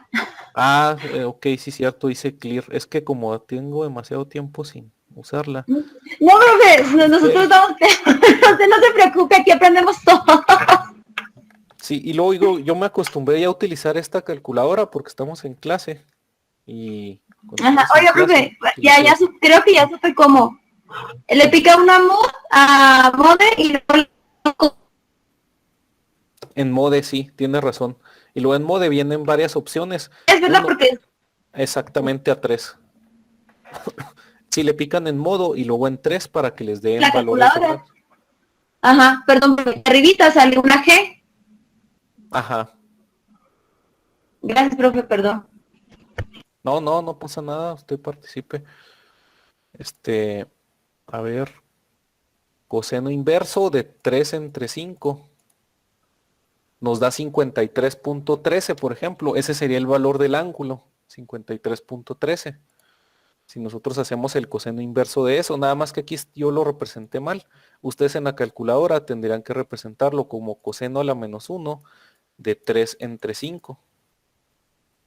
Ah, ok, sí, cierto, dice clear. Es que como tengo demasiado tiempo sin usarla. No, profe, nosotros Ok. estamos... Usted no se preocupe, aquí aprendemos todo. Sí, y luego digo, yo me acostumbré ya a utilizar esta calculadora porque estamos en clase. Y cuando Ajá. estamos en Oiga, clase, profe, utilizo esto. creo que ya supe cómo. Le pica una mod a Mode y luego... En Mode, sí, tienes razón. Y luego en Mode vienen varias opciones. Es verdad, Uno, porque exactamente a 3. Si le pican en modo y luego en 3 para que les den la valores de calculadora. grado. Ajá, perdón, profe. Arribita sale una G. Ajá. Gracias, profe, perdón. No, no, no pasa nada, usted participe. A ver, coseno inverso de 3 entre 5 nos da 53.13, por ejemplo. Ese sería el valor del ángulo, 53.13. Si nosotros hacemos el coseno inverso de eso, nada más que aquí yo lo representé mal. Ustedes en la calculadora tendrían que representarlo como coseno a la menos 1 de 3 entre 5.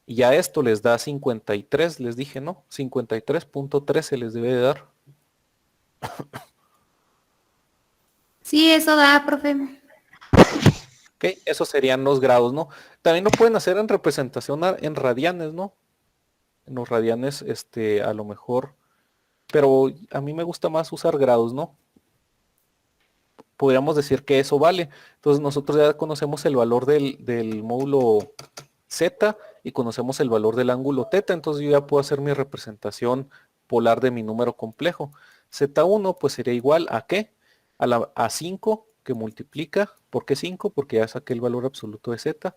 Y ya esto les da 53, les dije, ¿no? 53.13 les debe de dar. Sí, eso da, profe. Ok, esos serían los grados, ¿no? También lo pueden hacer en representación en radianes, ¿no? En los radianes, a lo mejor. Pero a mí me gusta más usar grados, ¿no? Podríamos decir que eso vale. Entonces nosotros ya conocemos el valor del módulo Z y conocemos el valor del ángulo θ, entonces yo ya puedo hacer mi representación polar de mi número complejo. Z1 pues sería igual a ¿qué? A 5 que multiplica, ¿por qué 5? Porque ya saqué el valor absoluto de Z,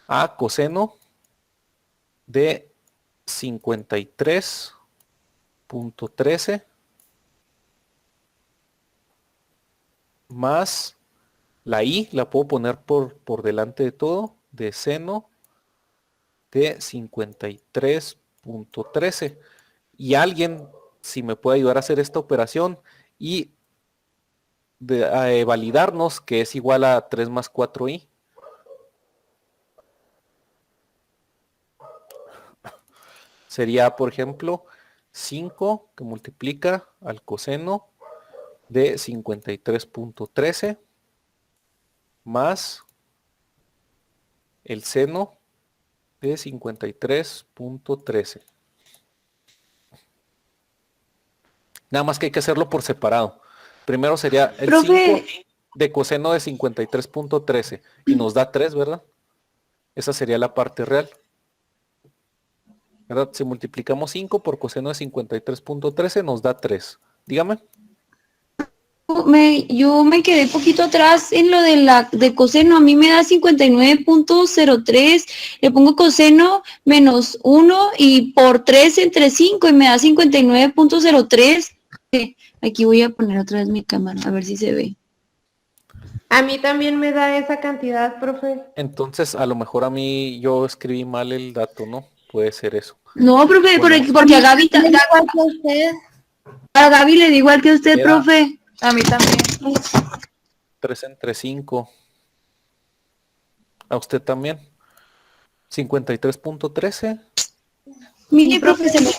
a coseno de 53.13 más la i, la puedo poner por delante de todo, de seno de 53.13. Y alguien, si me puede ayudar a hacer esta operación y validarnos que es igual a 3 más 4i. Sería, por ejemplo, 5 que multiplica al coseno de 53.13 más el seno de 53.13. Nada más que hay que hacerlo por separado. Primero sería el Profe. 5 de coseno de 53.13 y nos da 3, ¿verdad? Esa sería la parte real. ¿Verdad? Si multiplicamos 5 por coseno de 53.13 nos da 3. Dígame. Yo me quedé poquito atrás en lo de coseno. A mí me da 59.03. Le pongo coseno menos 1 y por 3 entre 5 y me da 59.03. Aquí voy a poner otra vez mi cámara, a ver si se ve. A mí también me da esa cantidad, profe. Entonces, a lo mejor a mí yo escribí mal el dato, ¿no? Puede ser eso. No, profe, Bueno. porque a Gaby, Me da igual que a usted. a Gaby le digo igual que a usted, Era- profe. A mí también. 3 entre 5. A usted también. 53.13. Mire, profe, se me...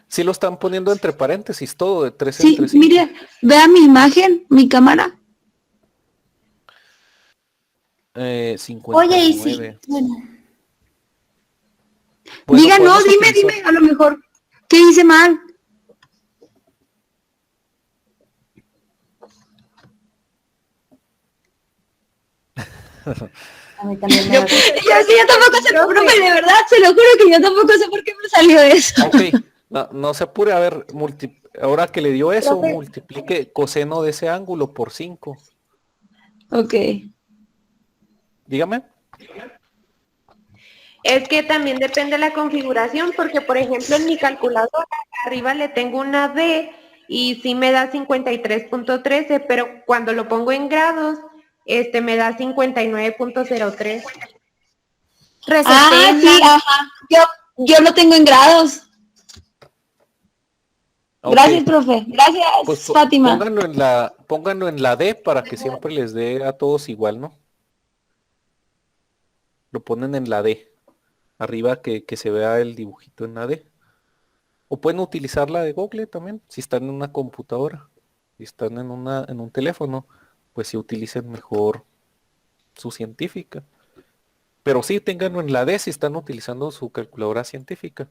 Sí lo están poniendo entre paréntesis todo de 3 Sí, entre 5. mire, vea mi imagen, mi cámara. 59. Oye, y sí. Bueno, Bueno, Diga, no, podemos dime, utilizar- a lo mejor, ¿qué hice mal? a mí también me Yo da. puse Yo tampoco sé, profe, de verdad, se lo juro que yo tampoco sé por qué me salió eso. Ok, no se apure, a ver, ahora que le dio eso, Profe. multiplique coseno de ese ángulo por 5. Ok. Dígame. Es que también depende de la configuración, porque por ejemplo en mi calculadora arriba le tengo una D y sí me da 53.13, pero cuando lo pongo en grados, me da 59.03. Ah, sí, ajá. Yo lo tengo en grados. Ok, Gracias, profe. Gracias, pues Fátima. pónganlo en la D para que siempre les dé a todos igual, ¿no? Lo ponen en la D. Arriba que se vea el dibujito en la D. O pueden utilizar la de Google también, si están en una computadora. Si están en un teléfono, pues si utilicen mejor su científica. Pero sí, ténganlo en la D si están utilizando su calculadora científica.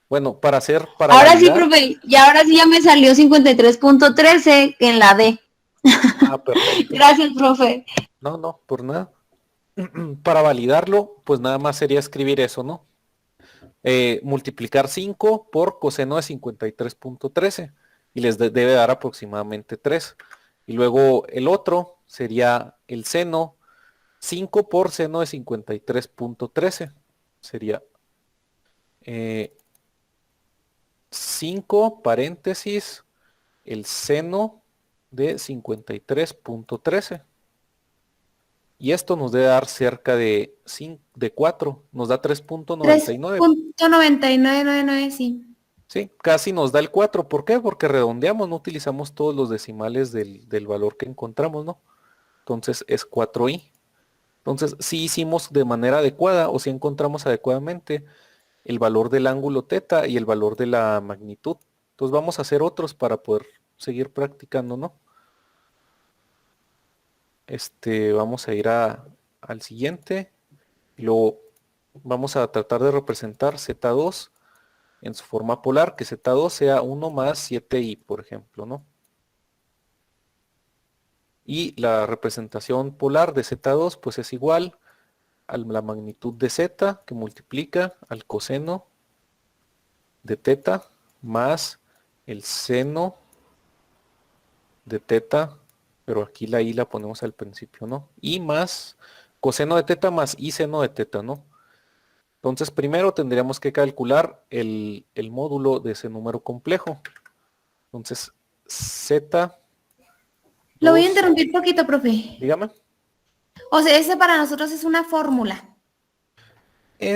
Bueno, para Ahora sí, validar. profe, y ahora sí ya me salió 53.13 en la D. Ah, perfecto. Gracias, profe. No, por nada. Para validarlo, pues nada más sería escribir eso, ¿no? Multiplicar 5 por coseno de 53.13 y les debe dar aproximadamente 3. Y luego el otro sería el seno 5 por seno de 53.13. Sería 5 paréntesis el seno de 53.13. Y esto nos debe dar cerca de 4, nos da 3.99. 3.9999, sí. Sí, casi nos da el 4. ¿Por qué? Porque redondeamos, no utilizamos todos los decimales del valor que encontramos, ¿no? Entonces es 4i. Entonces sí hicimos de manera adecuada o sí encontramos adecuadamente el valor del ángulo teta y el valor de la magnitud. Entonces vamos a hacer otros para poder seguir practicando, ¿no? Vamos a ir al siguiente. Luego vamos a tratar de representar Z2 en su forma polar, que Z2 sea 1 más 7i, por ejemplo, ¿no? Y la representación polar de Z2 pues es igual a la magnitud de Z que multiplica al coseno de teta más el seno de teta, pero aquí la i la ponemos al principio, ¿no? Y más coseno de teta más i seno de teta, ¿no? Entonces primero tendríamos que calcular el módulo de ese número complejo. Entonces Z. Lo voy a interrumpir poquito, profe. Dígame. O sea, ese para nosotros es una fórmula.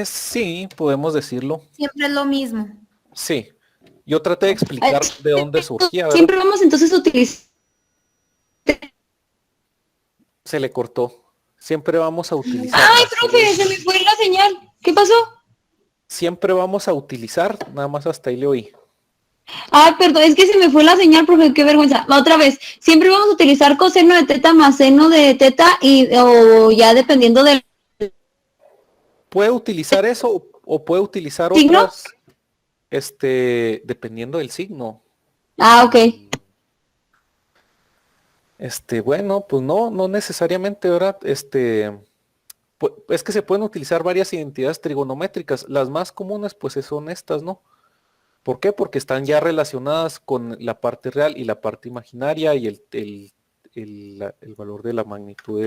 Sí, podemos decirlo. Siempre es lo mismo. Sí. Yo traté de explicar de dónde surgía, ¿verdad? Siempre vamos entonces a utilizar. Se le cortó. Siempre vamos a utilizar. Ay, profe, se me fue la señal. ¿Qué pasó? Siempre vamos a utilizar, nada más hasta ahí le oí. Ay, perdón, es que se me fue la señal, profe, qué vergüenza. Otra vez, siempre vamos a utilizar coseno de teta más seno de teta o ya dependiendo del Puede utilizar eso o puede utilizar ¿Signo? otras, dependiendo del signo. Ah, ok. Bueno, pues no necesariamente, ¿verdad? Es que se pueden utilizar varias identidades trigonométricas. Las más comunes, pues son estas, ¿no? ¿Por qué? Porque están ya relacionadas con la parte real y la parte imaginaria y el valor de la magnitud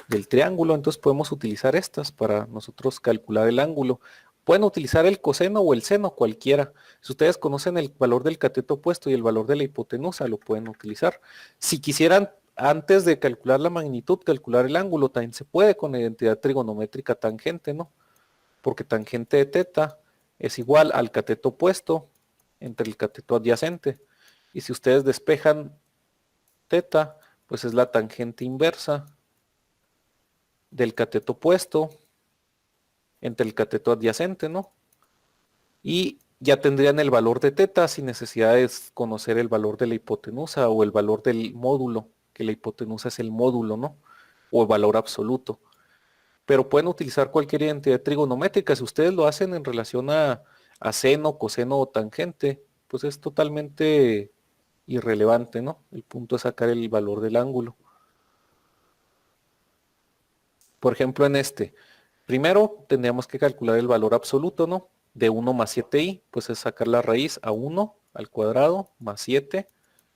del triángulo. Entonces podemos utilizar estas para nosotros calcular el ángulo. Pueden utilizar el coseno o el seno, cualquiera. Si ustedes conocen el valor del cateto opuesto y el valor de la hipotenusa, lo pueden utilizar. Si quisieran, antes de calcular la magnitud, calcular el ángulo, también se puede con la identidad trigonométrica tangente, ¿no? Porque tangente de teta es igual al cateto opuesto entre el cateto adyacente. Y si ustedes despejan teta, pues es la tangente inversa del cateto opuesto entre el cateto adyacente, ¿no? Y ya tendrían el valor de teta sin necesidad de conocer el valor de la hipotenusa o el valor del módulo, que la hipotenusa es el módulo, ¿no? O el valor absoluto. Pero pueden utilizar cualquier identidad trigonométrica. Si ustedes lo hacen en relación a seno, coseno o tangente, pues es totalmente irrelevante, ¿no? El punto es sacar el valor del ángulo. Por ejemplo, en primero tendríamos que calcular el valor absoluto, ¿no? De 1 más 7i, pues es sacar la raíz a 1 al cuadrado más 7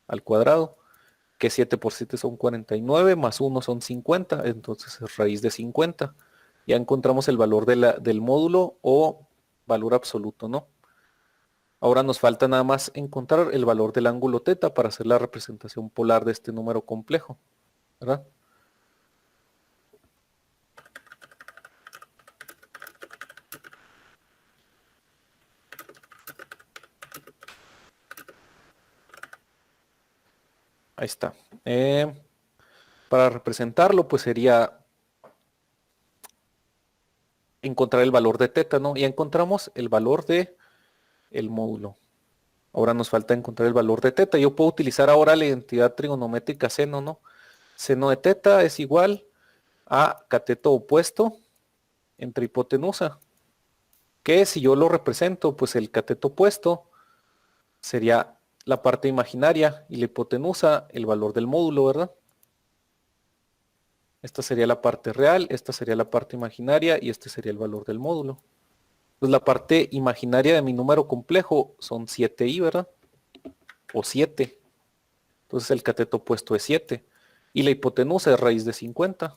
al cuadrado, que 7 por 7 son 49, más 1 son 50, entonces es raíz de 50. Ya encontramos el valor del módulo o valor absoluto, ¿no? Ahora nos falta nada más encontrar el valor del ángulo teta para hacer la representación polar de este número complejo, ¿verdad? Ahí está. Para representarlo, pues sería encontrar el valor de teta, ¿no? Ya encontramos el valor de el módulo. Ahora nos falta encontrar el valor de teta. Yo puedo utilizar ahora la identidad trigonométrica seno, ¿no? Seno de teta es igual a cateto opuesto entre hipotenusa. Que si yo lo represento, pues el cateto opuesto sería la parte imaginaria y la hipotenusa el valor del módulo, ¿verdad? Esta sería la parte real, esta sería la parte imaginaria y este sería el valor del módulo. Pues la parte imaginaria de mi número complejo son 7i, ¿verdad? O 7. Entonces el cateto opuesto es 7. Y la hipotenusa es raíz de 50.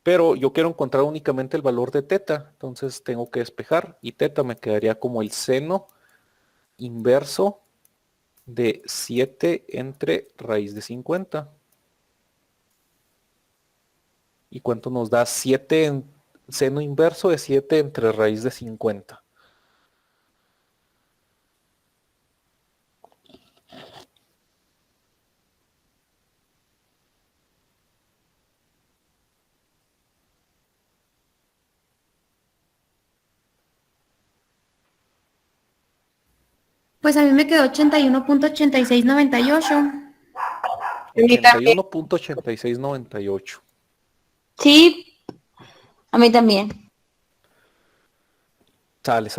Pero yo quiero encontrar únicamente el valor de teta. Entonces tengo que despejar. Y teta me quedaría como el seno inverso de 7 entre raíz de 50. ¿Y cuánto nos da 7 en seno inverso de 7 entre raíz de 50? Pues a mí me quedó 81.8698. A mí también. 81.8698. Sí, a mí también. Sale.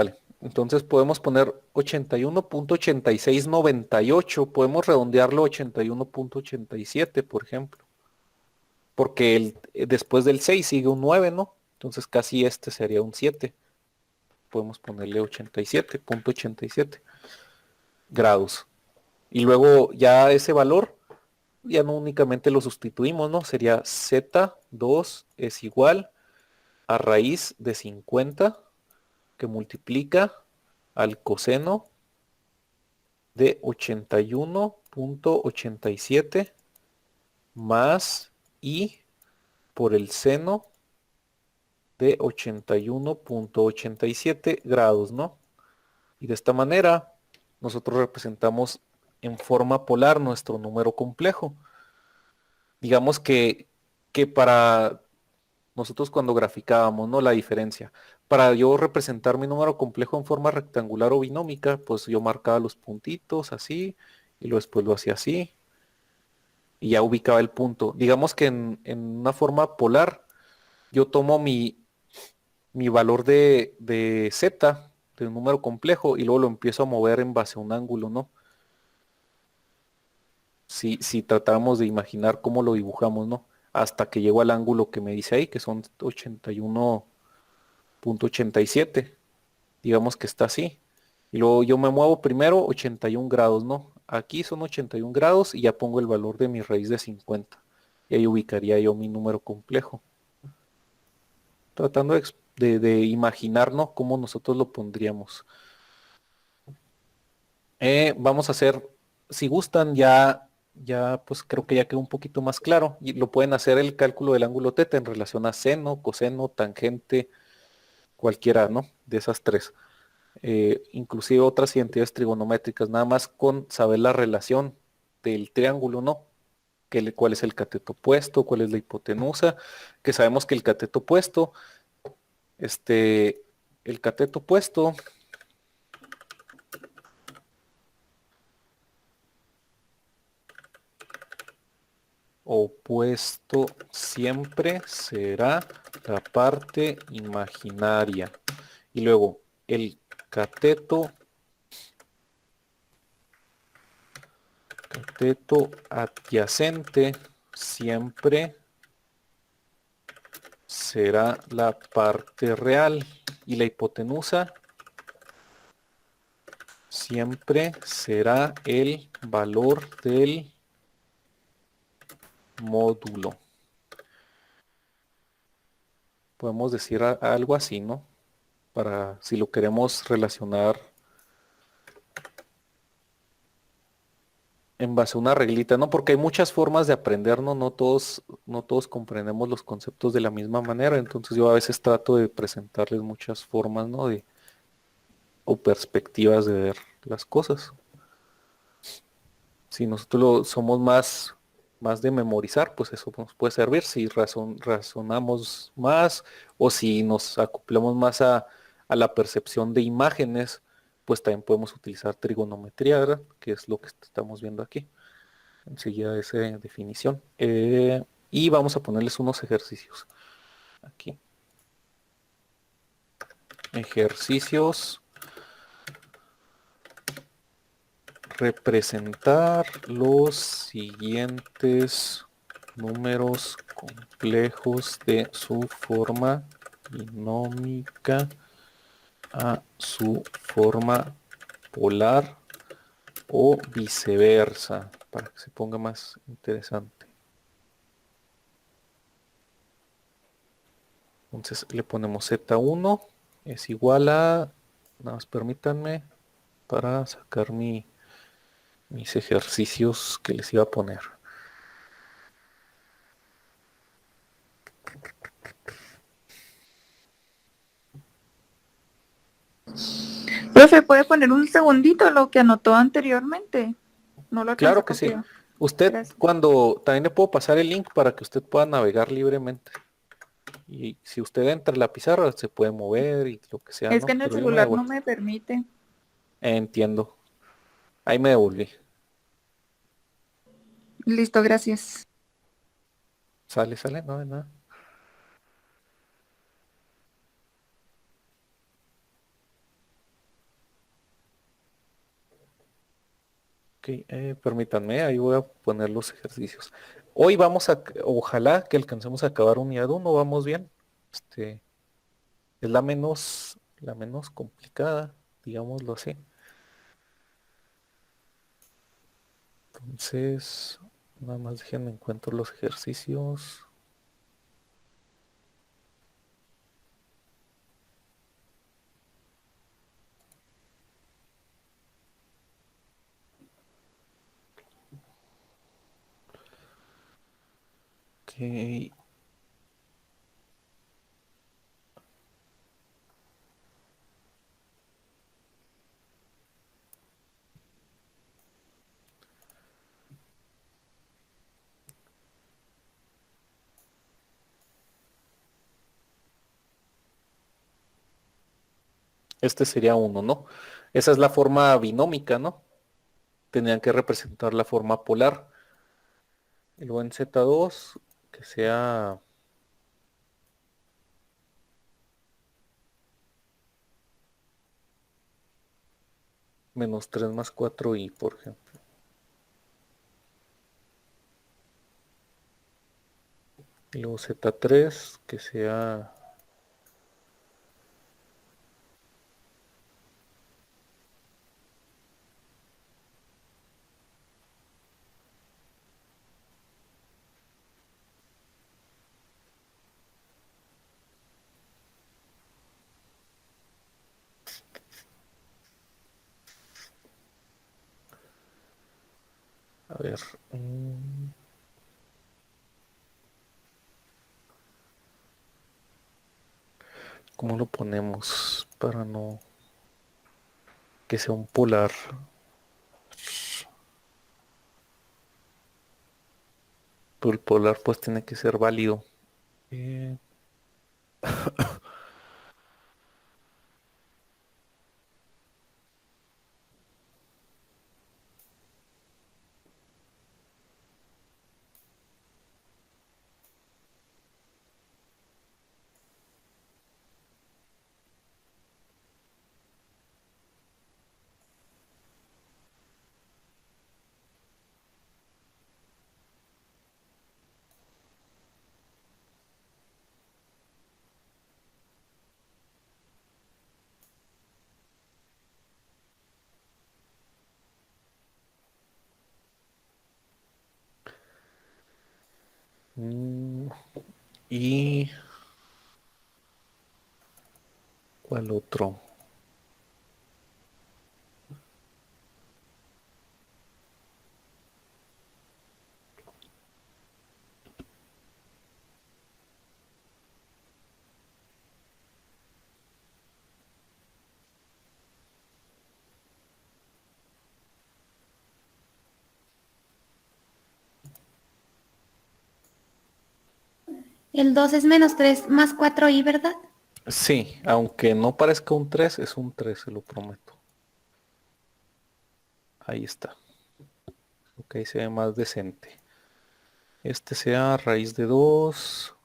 Entonces podemos poner 81.8698. Podemos redondearlo a 81.87, por ejemplo. Porque después del 6 sigue un 9, ¿no? Entonces casi este sería un 7. Podemos ponerle 87.87 grados. Y luego ya ese valor, ya no únicamente lo sustituimos, ¿no? Sería Z2 es igual a raíz de 50 que multiplica al coseno de 81.87 más i por el seno de 81.87 grados, ¿no? Y de esta manera nosotros representamos en forma polar nuestro número complejo. Digamos que para nosotros cuando graficábamos, ¿no? La diferencia. Para yo representar mi número complejo en forma rectangular o binómica, pues yo marcaba los puntitos así, y luego después lo hacía así, y ya ubicaba el punto. Digamos que en una forma polar, yo tomo mi valor de z, de un número complejo, y luego lo empiezo a mover en base a un ángulo, ¿no? Si tratamos de imaginar cómo lo dibujamos, ¿no? Hasta que llego al ángulo que me dice ahí, que son 81.87. Digamos que está así. Y luego yo me muevo primero 81 grados, ¿no? Aquí son 81 grados y ya pongo el valor de mi raíz de 50. Y ahí ubicaría yo mi número complejo. Tratando de imaginar, ¿no? Cómo nosotros lo pondríamos. Vamos a hacer, si gustan, ya pues creo que ya quedó un poquito más claro. Y lo pueden hacer el cálculo del ángulo θ en relación a seno, coseno, tangente, cualquiera, ¿no? De esas tres. Inclusive otras identidades trigonométricas, nada más con saber la relación del triángulo, ¿no? Cuál es el cateto opuesto, cuál es la hipotenusa, que sabemos que el cateto opuesto, el cateto opuesto siempre será la parte imaginaria. Y luego el cateto adyacente siempre será la parte real. Y la hipotenusa siempre será el valor del módulo. Podemos decir algo así, ¿no? Para si lo queremos relacionar en base a una reglita, ¿no? Porque hay muchas formas de aprender, ¿no? No todos comprendemos los conceptos de la misma manera, entonces yo a veces trato de presentarles muchas formas, ¿no? O perspectivas de ver las cosas. Si nosotros somos más de memorizar, pues eso nos puede servir. Si razonamos más o si nos acoplamos más a la percepción de imágenes, pues también podemos utilizar trigonometría, ¿verdad? Que es lo que estamos viendo aquí. Enseguida esa definición. Y vamos a ponerles unos ejercicios. Aquí. Ejercicios. Representar los siguientes números complejos de su forma binómica a su forma polar o viceversa, para que se ponga más interesante. Entonces le ponemos Z1 es igual a, nada más permítanme para sacar mis ejercicios que les iba a poner. Profe, ¿puede poner un segundito lo que anotó anteriormente? No lo alcanzó Claro a que sí. copiar. Usted Gracias. también le puedo pasar el link para que usted pueda navegar libremente. Y si usted entra en la pizarra se puede mover y lo que sea, Es que ¿no? en el Pero yo me celular no devuelvo. me permite. Entiendo. Ahí me devolví. Listo, gracias. Sale, no hay nada. Ok, permítanme, ahí voy a poner los ejercicios. Hoy ojalá que alcancemos a acabar unidad 1, vamos bien. Es la menos complicada, digámoslo así. Entonces, nada más déjenme encuentro los ejercicios. Ok. Este sería uno, ¿no? Esa es la forma binómica, ¿no? Tendrían que representar la forma polar. Y luego en Z2 que sea -3 más 4i, por ejemplo. Y luego Z3 que sea a ver. ¿Cómo lo ponemos para no que sea un polar? Pero el polar pues tiene que ser válido. Eh, mm, y ¿cuál otro? El 2 es -3 más 4i, ¿verdad? Sí, aunque no parezca un 3 es un 3, se lo prometo. Ahí está. Ok, se ve más decente. Este sea raíz de 2.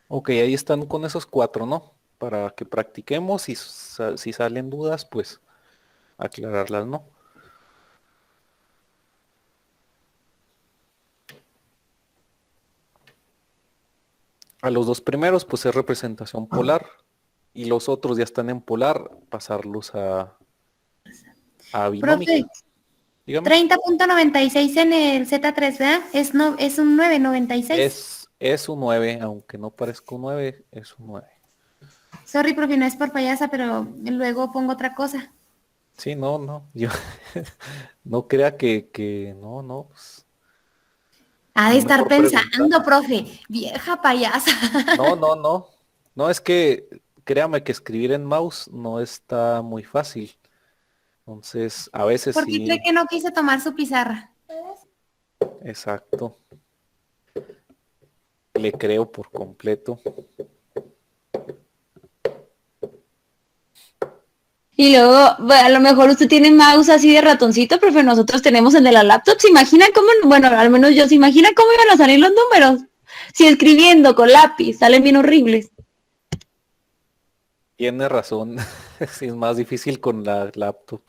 Ok, ahí están con esos 4, ¿no? Para que practiquemos y si salen dudas, pues aclararlas, ¿no? A los dos primeros, pues es representación polar. Y los otros ya están en polar, pasarlos a Profe, binómica. Dígame. 30.96 en el Z3, ¿verdad? No, es un 9.96. Es un 9, aunque no parezca un 9, es un 9. Sorry, profe, no es por payasa, pero luego pongo otra cosa. Sí, no, yo no crea que no, pues, Ha de es estar mejor preguntar. pensando, profe, vieja payasa. No, es que créame que escribir en mouse no está muy fácil. Entonces, a veces ¿Por qué cree sí, que no quise tomar su pizarra? exacto, le creo por completo. Y luego, bueno, a lo mejor usted tiene mouse así de ratoncito, pero nosotros tenemos el de la laptop. ¿Se imagina cómo, bueno, al menos yo, se imagina cómo iban a salir los números? Si escribiendo con lápiz salen bien horribles. Tiene razón, sí es más difícil con la laptop.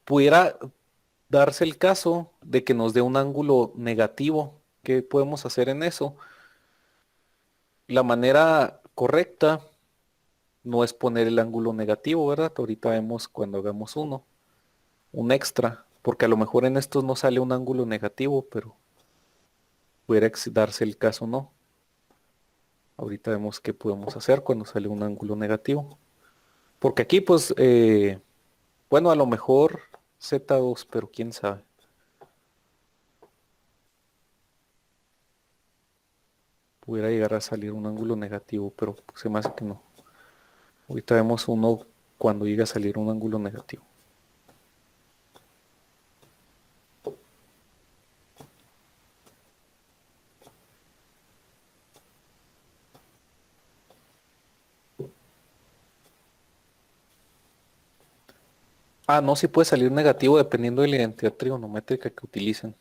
Pudiera darse el caso de que nos dé un ángulo negativo. ¿Qué podemos hacer en eso? La manera correcta no es poner el ángulo negativo, ¿verdad? Ahorita vemos cuando hagamos un extra, porque a lo mejor en estos no sale un ángulo negativo, pero pudiera darse el caso no. Ahorita vemos qué podemos hacer cuando sale un ángulo negativo. Porque aquí pues, bueno, a lo mejor Z2, pero quién sabe. Pudiera llegar a salir un ángulo negativo, pero se me hace que no. Ahorita vemos uno cuando llega a salir un ángulo negativo. Ah, no, sí puede salir negativo dependiendo de la identidad trigonométrica que utilicen.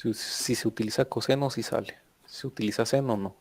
Si se utiliza coseno, sí sale. Si se utiliza seno, no.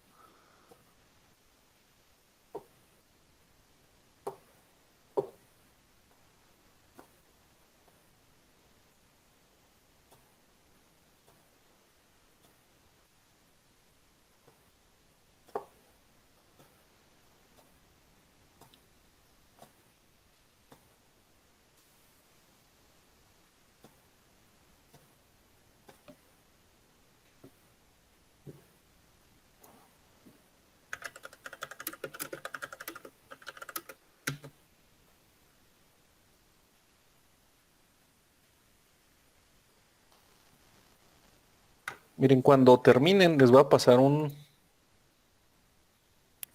Miren, cuando terminen les voy a pasar un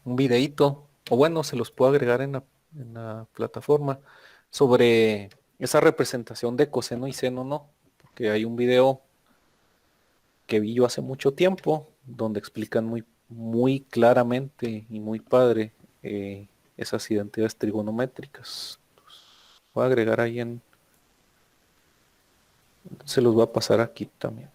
videíto, o bueno, se los puedo agregar en la plataforma, sobre esa representación de coseno y seno, ¿no? Porque hay un video que vi yo hace mucho tiempo, donde explican muy claramente y muy padre esas identidades trigonométricas. Voy a agregar ahí se los voy a pasar aquí también.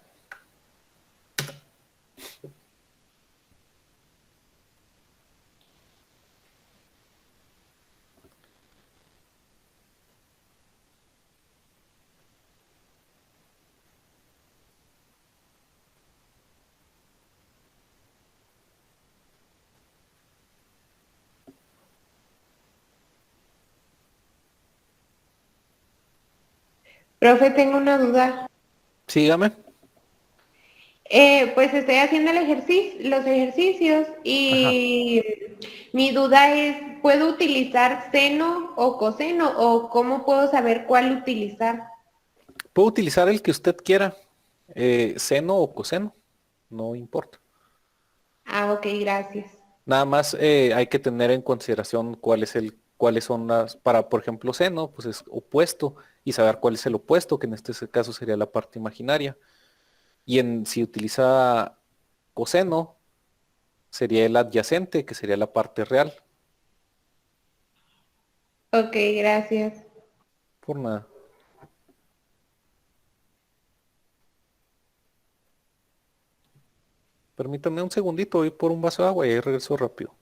Profe, tengo una duda. Sígame. Pues estoy haciendo los ejercicios Ajá. y mi duda es, ¿puedo utilizar seno o coseno o cómo puedo saber cuál utilizar? Puedo utilizar el que usted quiera, seno o coseno, no importa. Ah, ok, gracias. Nada más hay que tener en consideración cuáles son para, por ejemplo, seno, pues es opuesto, y saber cuál es el opuesto, que en este caso sería la parte imaginaria. Y si utiliza coseno, sería el adyacente, que sería la parte real. Ok, gracias. Por nada. Permítame un segundito, voy por un vaso de agua y ahí regreso rápido.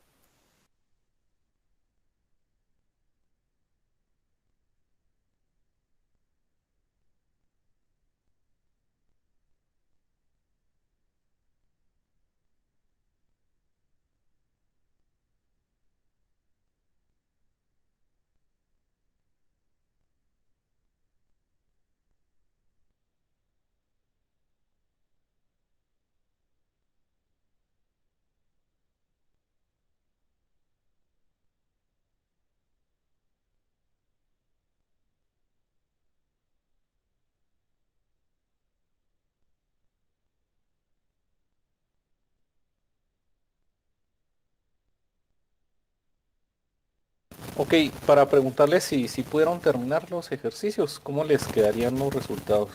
Ok, para preguntarles si pudieron terminar los ejercicios, ¿cómo les quedarían los resultados?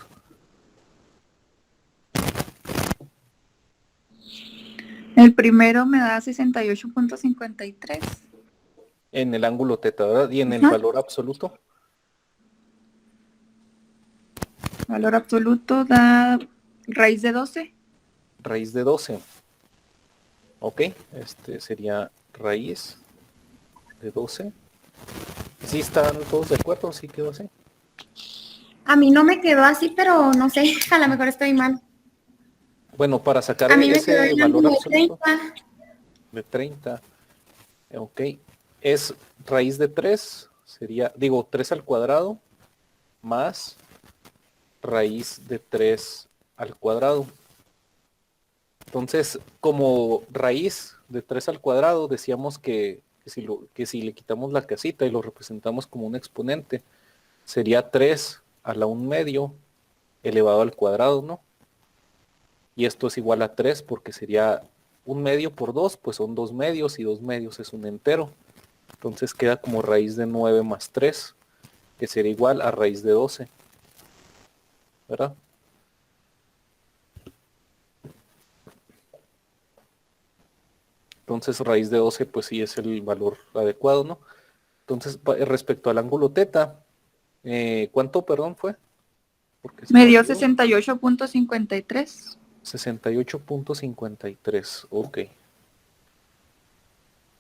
El primero me da 68.53. En el ángulo teta, ¿verdad? Y en el Ajá. valor absoluto. Valor absoluto da raíz de 12. Raíz de 12. Ok, este sería raíz de 12. ¿Sí están todos de acuerdo? ¿Sí quedó así? A mí no me quedó así, pero no sé, a lo mejor estoy mal. Bueno, para sacar A mí me quedó ese el valor ángulo de absoluto 30. de 30, ok, es raíz de 3, sería, digo, 3 al cuadrado más raíz de 3 al cuadrado. Entonces, como raíz de 3 al cuadrado, decíamos que si le quitamos la casita y lo representamos como un exponente, sería 3 a la 1 medio elevado al cuadrado, ¿no? Y esto es igual a 3 porque sería 1 medio por 2, pues son 2 medios y 2 medios es un entero. Entonces queda como raíz de 9 más 3, que sería igual a raíz de 12, ¿verdad? Entonces raíz de 12 pues sí es el valor adecuado, ¿no? Entonces respecto al ángulo teta, ¿cuánto, perdón, fue? Porque se Me me dio olvidó. 68.53. 68.53, ok.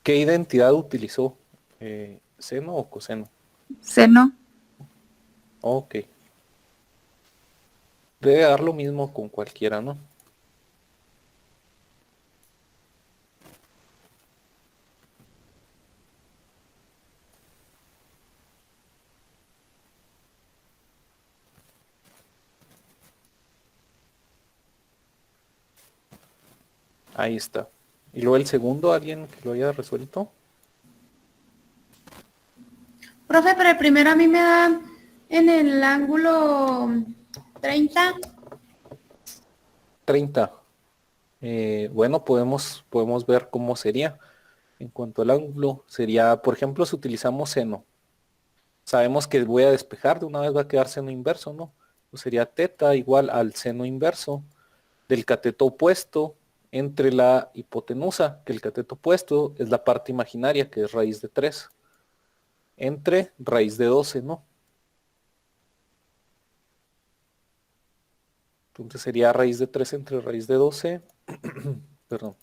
¿Qué identidad utilizó? ¿Seno o coseno? Seno. Ok. Debe dar lo mismo con cualquiera, ¿no? Ahí está. Y luego el segundo, ¿alguien que lo haya resuelto? Profe, pero el primero a mí me da en el ángulo 30. 30. Bueno, podemos ver cómo sería. En cuanto al ángulo, sería, por ejemplo, si utilizamos seno, sabemos que voy a despejar, de una vez va a quedar seno inverso, ¿no? Pues sería teta igual al seno inverso del cateto opuesto entre la hipotenusa, que el cateto opuesto es la parte imaginaria, que es raíz de 3, entre raíz de 12, ¿no? Entonces sería raíz de 3 entre raíz de 12, perdón.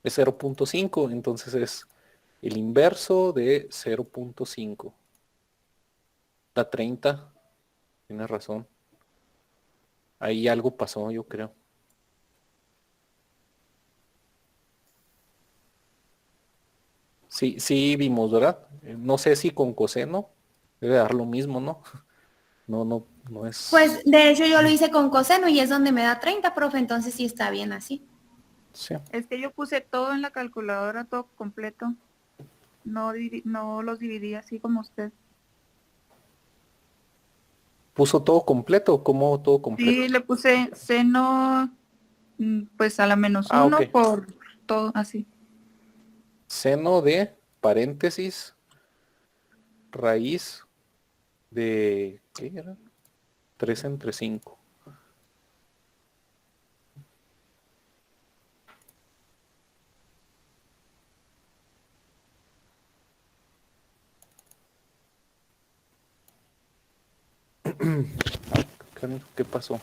Es 0.5, entonces es el inverso de 0.5. Da 30, tienes razón. Ahí algo pasó, yo creo. Sí, sí vimos, ¿verdad? No sé si con coseno debe dar lo mismo, ¿no? No es... Pues de hecho yo lo hice con coseno y es donde me da 30, profe, entonces sí está bien así. Sí. Es que yo puse todo en la calculadora, todo completo. No, no los dividí así como usted. ¿Puso todo completo? ¿Cómo todo completo? Sí, le puse seno, pues a la menos Ah, ok. uno por todo así. Seno de paréntesis, raíz de... ¿Qué era? 3 entre 5. ¿Qué pasó?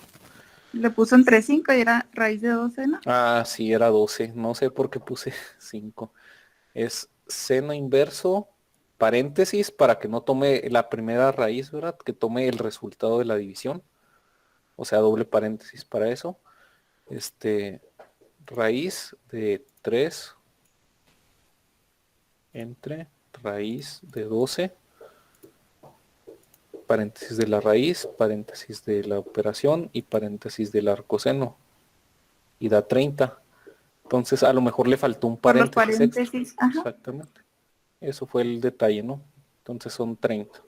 Le puso entre 5 y era raíz de 12, ¿no? Ah, sí, era 12. No sé por qué puse 5. Es seno inverso, paréntesis, para que no tome la primera raíz, ¿verdad? Que tome el resultado de la división. O sea, doble paréntesis para eso. Raíz de 3 entre raíz de 12, paréntesis de la raíz, paréntesis de la operación y paréntesis del arcoseno. Y da 30. Entonces a lo mejor le faltó un Por los paréntesis extra. paréntesis. Ajá. Exactamente. Eso fue el detalle, ¿no? Entonces son 30.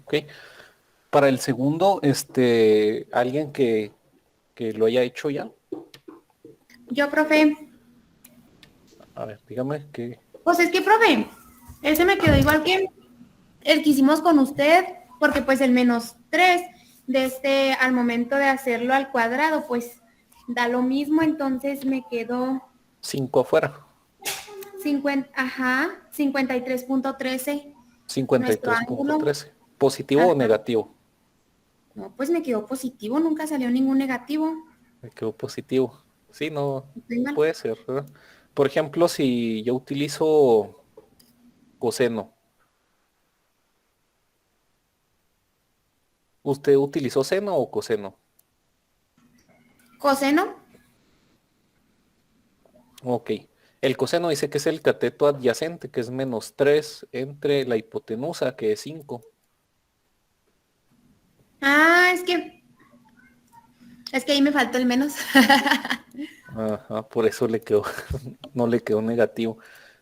Ok. Para el segundo, alguien que lo haya hecho ya. Yo, profe, A ver, dígame que... pues es que, profe, ese me quedó igual que el que hicimos con usted, porque pues el menos 3 al momento de hacerlo al cuadrado, pues da lo mismo, entonces me quedó 5 afuera. 53.13 nuestro ángulo. 53.13. ¿Positivo o Ajá. negativo? No, pues me quedó positivo, nunca salió ningún negativo. Me quedó positivo. Sí, no, Estoy mal. puede ser, ¿verdad? Por ejemplo, si yo utilizo coseno, ¿usted utilizó seno o coseno? Coseno, Ok. El coseno dice que es el cateto adyacente, que es -3 entre la hipotenusa, que es 5. es que ahí me faltó el menos. Ajá, por eso le quedó, no le quedó negativo.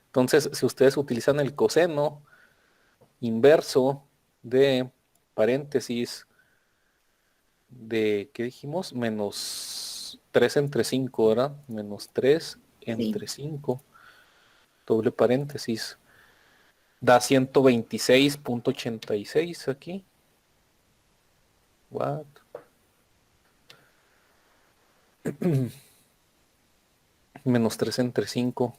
Entonces, si ustedes utilizan el coseno inverso de paréntesis de, ¿qué dijimos? -3 entre 5, ¿verdad? -3 Sí. entre 5, doble paréntesis, da 126.86 aquí. What? -3 entre 5,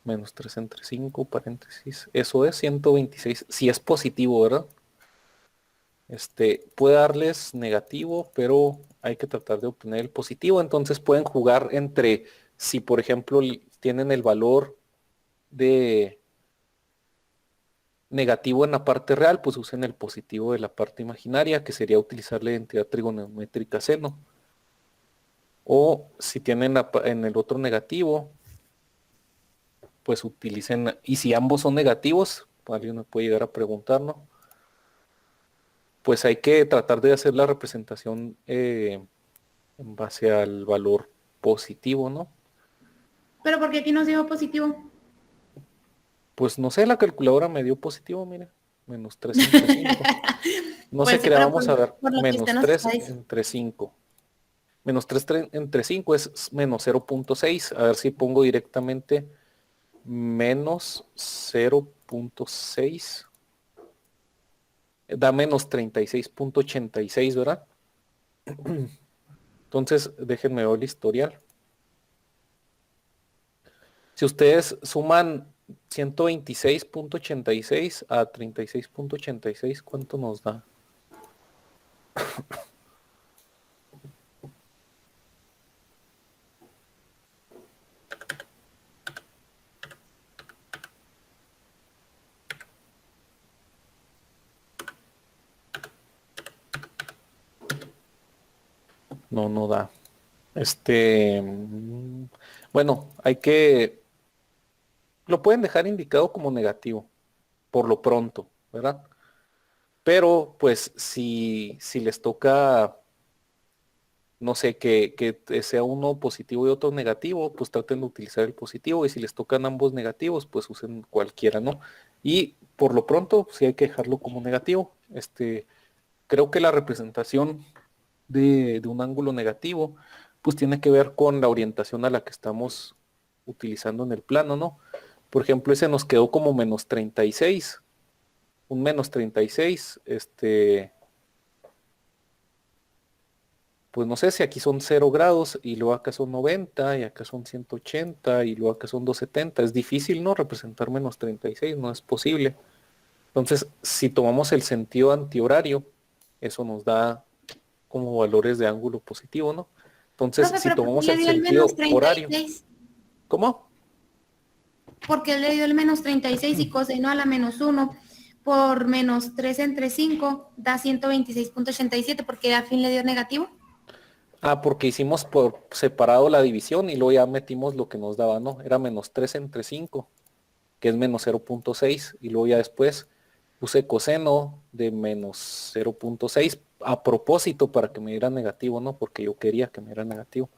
-3 entre 5, paréntesis. Eso es 126. Si es positivo, ¿verdad? Puede darles negativo, pero hay que tratar de obtener el positivo. Entonces pueden jugar entre, si por ejemplo tienen el valor de negativo en la parte real, pues usen el positivo de la parte imaginaria, que sería utilizar la identidad trigonométrica seno. O si tienen en el otro negativo, pues utilicen, y si ambos son negativos, alguien me puede llegar a preguntar, ¿no? Pues hay que tratar de hacer la representación en base al valor positivo, ¿no? Pero porque aquí nos dio positivo. Pues no sé, la calculadora me dio positivo, mira, -3 entre 5. No Pues sé sí, qué era, pero vamos a ver, por lo que usted nos -3 está diciendo. entre 5. -3 entre 5 es -0.6. A ver si pongo directamente -0.6. Da -36.86, ¿verdad? Entonces, déjenme ver el historial. Si ustedes suman 126.86 a 36.86, ¿cuánto nos da? No, no da. Bueno, lo pueden dejar indicado como negativo, por lo pronto, ¿verdad? Pero, pues, si les toca, no sé, que sea uno positivo y otro negativo, pues traten de utilizar el positivo, y si les tocan ambos negativos, pues usen cualquiera, ¿no? Y por lo pronto, sí hay que dejarlo como negativo. Creo que la representación de un ángulo negativo, pues tiene que ver con la orientación a la que estamos utilizando en el plano, ¿no? Por ejemplo, ese nos quedó como -36, un -36, pues no sé si aquí son 0 grados y luego acá son 90 y acá son 180 y luego acá son 270. Es difícil, ¿no? Representar -36, no es posible. Entonces, si tomamos el sentido antihorario, eso nos da como valores de ángulo positivo, ¿no? Entonces, Profe, si pero ¿por qué tomamos le el dio el menos sentido horario, 36? ¿cómo? ¿Por qué le dio el menos 36 y coseno a la -1 por -3 entre 5 da 126.87? ¿Porque al fin le dio negativo? Ah, porque hicimos por separado la división y luego ya metimos lo que nos daba, ¿no? Era -3 entre 5, que es -0.6, y luego ya después puse coseno de -0.6 a propósito para que me diera negativo, ¿no? Porque yo quería que me diera negativo.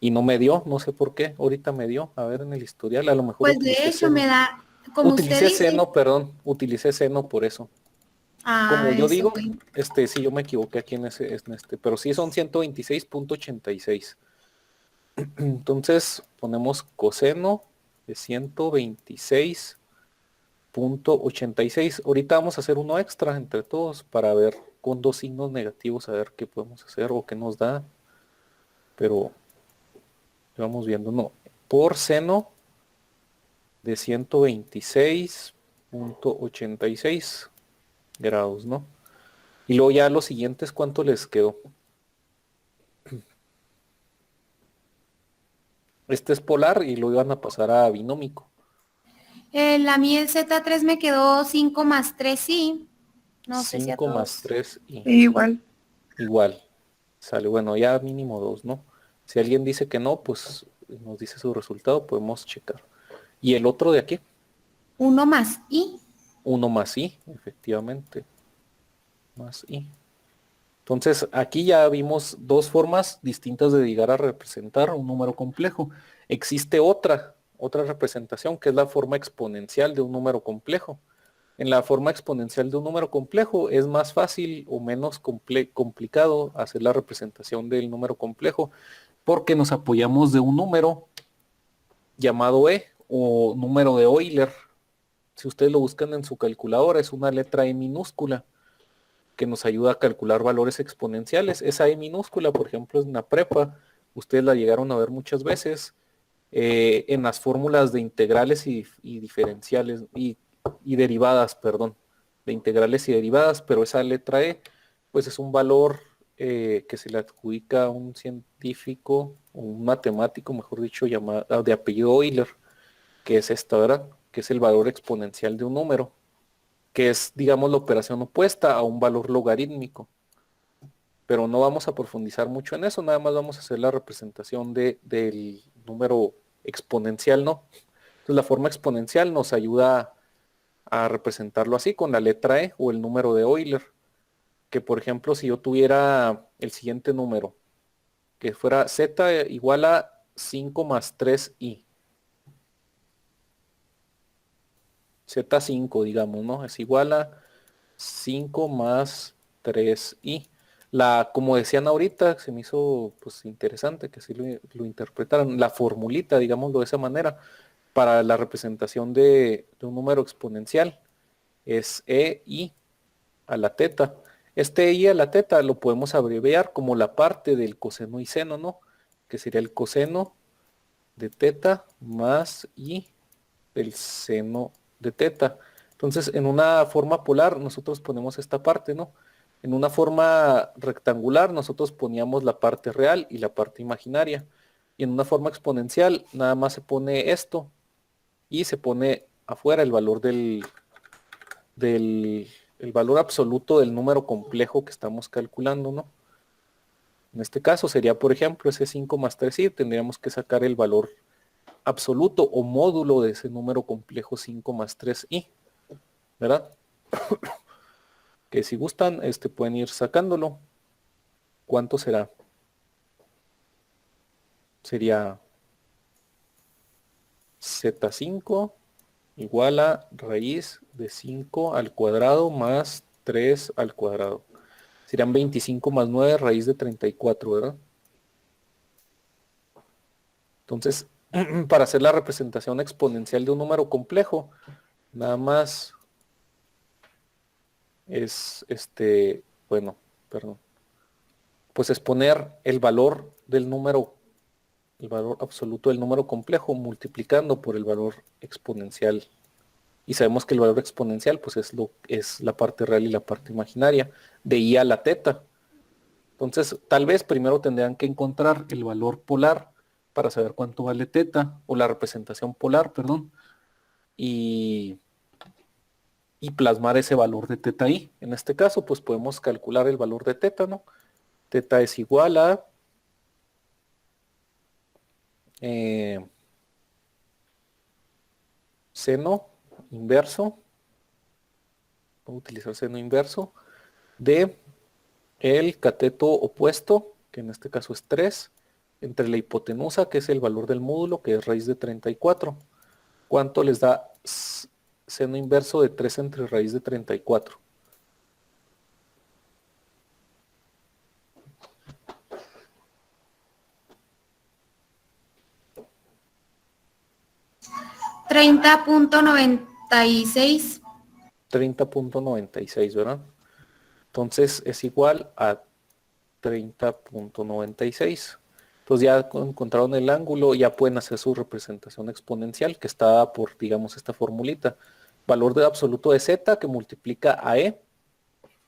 Y no me dio, no sé por qué, ahorita me dio. A ver en el historial, a lo mejor Pues de utilicé hecho me seno. da, como usted Utilicé dice. seno, perdón, utilicé seno por eso. Como Ah, yo eso digo, fue. sí, yo me equivoqué aquí pero sí son 126.86. Entonces ponemos coseno de 126.86. Ahorita vamos a hacer uno extra entre todos para ver con dos signos negativos a ver qué podemos hacer o qué nos da. Pero vamos viendo, no. Por seno de 126.86 grados, ¿no? Y luego ya los siguientes, ¿cuánto les quedó? Este es polar y lo iban a pasar a binómico. La mía el Z3 me quedó 5 más 3, sí. No sé si a 5 más todos. 3 y Igual. igual. Sale, bueno, ya mínimo 2, ¿no? Si alguien dice que no, pues nos dice su resultado, podemos checar. ¿Y el otro de aquí? 1 más I. 1 más i, efectivamente. Más i. Entonces, aquí ya vimos dos formas distintas de llegar a representar un número complejo. Existe otra representación, que es la forma exponencial de un número complejo. En la forma exponencial de un número complejo es más fácil o menos complicado hacer la representación del número complejo, porque nos apoyamos de un número llamado e o número de Euler. Si ustedes lo buscan en su calculadora, es una letra e minúscula que nos ayuda a calcular valores exponenciales. Esa e minúscula, por ejemplo, en la prepa, ustedes la llegaron a ver muchas veces en las fórmulas de integrales y diferenciales y derivadas, perdón, de integrales y derivadas, pero esa letra E, pues es un valor que se le adjudica a un científico, o un matemático, mejor dicho, llamado, de apellido Euler, que es esta, ¿verdad? Que es el valor exponencial de un número, que es, digamos, la operación opuesta a un valor logarítmico. Pero no vamos a profundizar mucho en eso, nada más vamos a hacer la representación del número exponencial, ¿no? Entonces la forma exponencial nos ayuda a representarlo así con la letra E o el número de Euler. Que por ejemplo, si yo tuviera el siguiente número, que fuera Z igual a 5 más 3i. Z5, digamos, ¿no? Es igual a 5 más 3i. Como decían ahorita, se me hizo pues interesante que así lo interpretaran, la formulita, digámoslo de esa manera, para la representación de un número exponencial es EI a la teta. Este EI a la teta lo podemos abreviar como la parte del coseno y seno, ¿no? Que sería el coseno de teta más I del seno de teta. Entonces, en una forma polar, nosotros ponemos esta parte, ¿no? En una forma rectangular, nosotros poníamos la parte real y la parte imaginaria. Y en una forma exponencial, nada más se pone esto y se pone afuera el valor el valor absoluto del número complejo que estamos calculando, ¿no? En este caso sería, por ejemplo, ese 5 más 3i, tendríamos que sacar el valor absoluto o módulo de ese número complejo 5 más 3i, ¿verdad? Que si gustan, pueden ir sacándolo. ¿Cuánto será? Sería Z5 igual a raíz de 5 al cuadrado más 3 al cuadrado. Serían 25 más 9 raíz de 34, ¿verdad? Entonces, para hacer la representación exponencial de un número complejo, nada más es, bueno, perdón, pues es poner el valor del número, el valor absoluto del número complejo multiplicando por el valor exponencial. Y sabemos que el valor exponencial pues es la parte real y la parte imaginaria de i a la teta. Entonces, tal vez primero tendrán que encontrar el valor polar para saber cuánto vale teta, o la representación polar, perdón, y plasmar ese valor de teta ahí. En este caso, pues podemos calcular el valor de teta, ¿no? Teta es igual a seno inverso, voy a utilizar seno inverso, de el cateto opuesto, que en este caso es 3, entre la hipotenusa, que es el valor del módulo, que es raíz de 34. ¿Cuánto les da seno inverso de 3 entre raíz de 34? $30.96. 30.96, ¿verdad? Entonces es igual a 30.96. Entonces ya encontraron el ángulo, ya pueden hacer su representación exponencial, que está por, digamos, esta formulita. Valor de absoluto de z que multiplica a e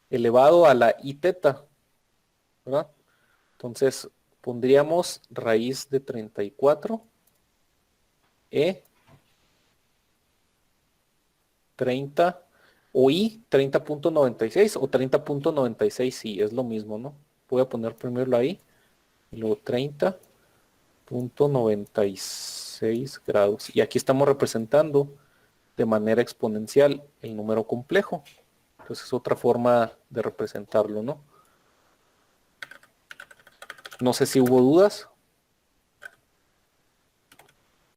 elevado a la i teta, ¿verdad? Entonces pondríamos raíz de 34 e 30 o i 30.96 o 30.96, sí, es lo mismo, ¿no? Voy a poner primero ahí y luego 30.96 grados. Y aquí estamos representando de manera exponencial el número complejo. Entonces es otra forma de representarlo, ¿no? No sé si hubo dudas.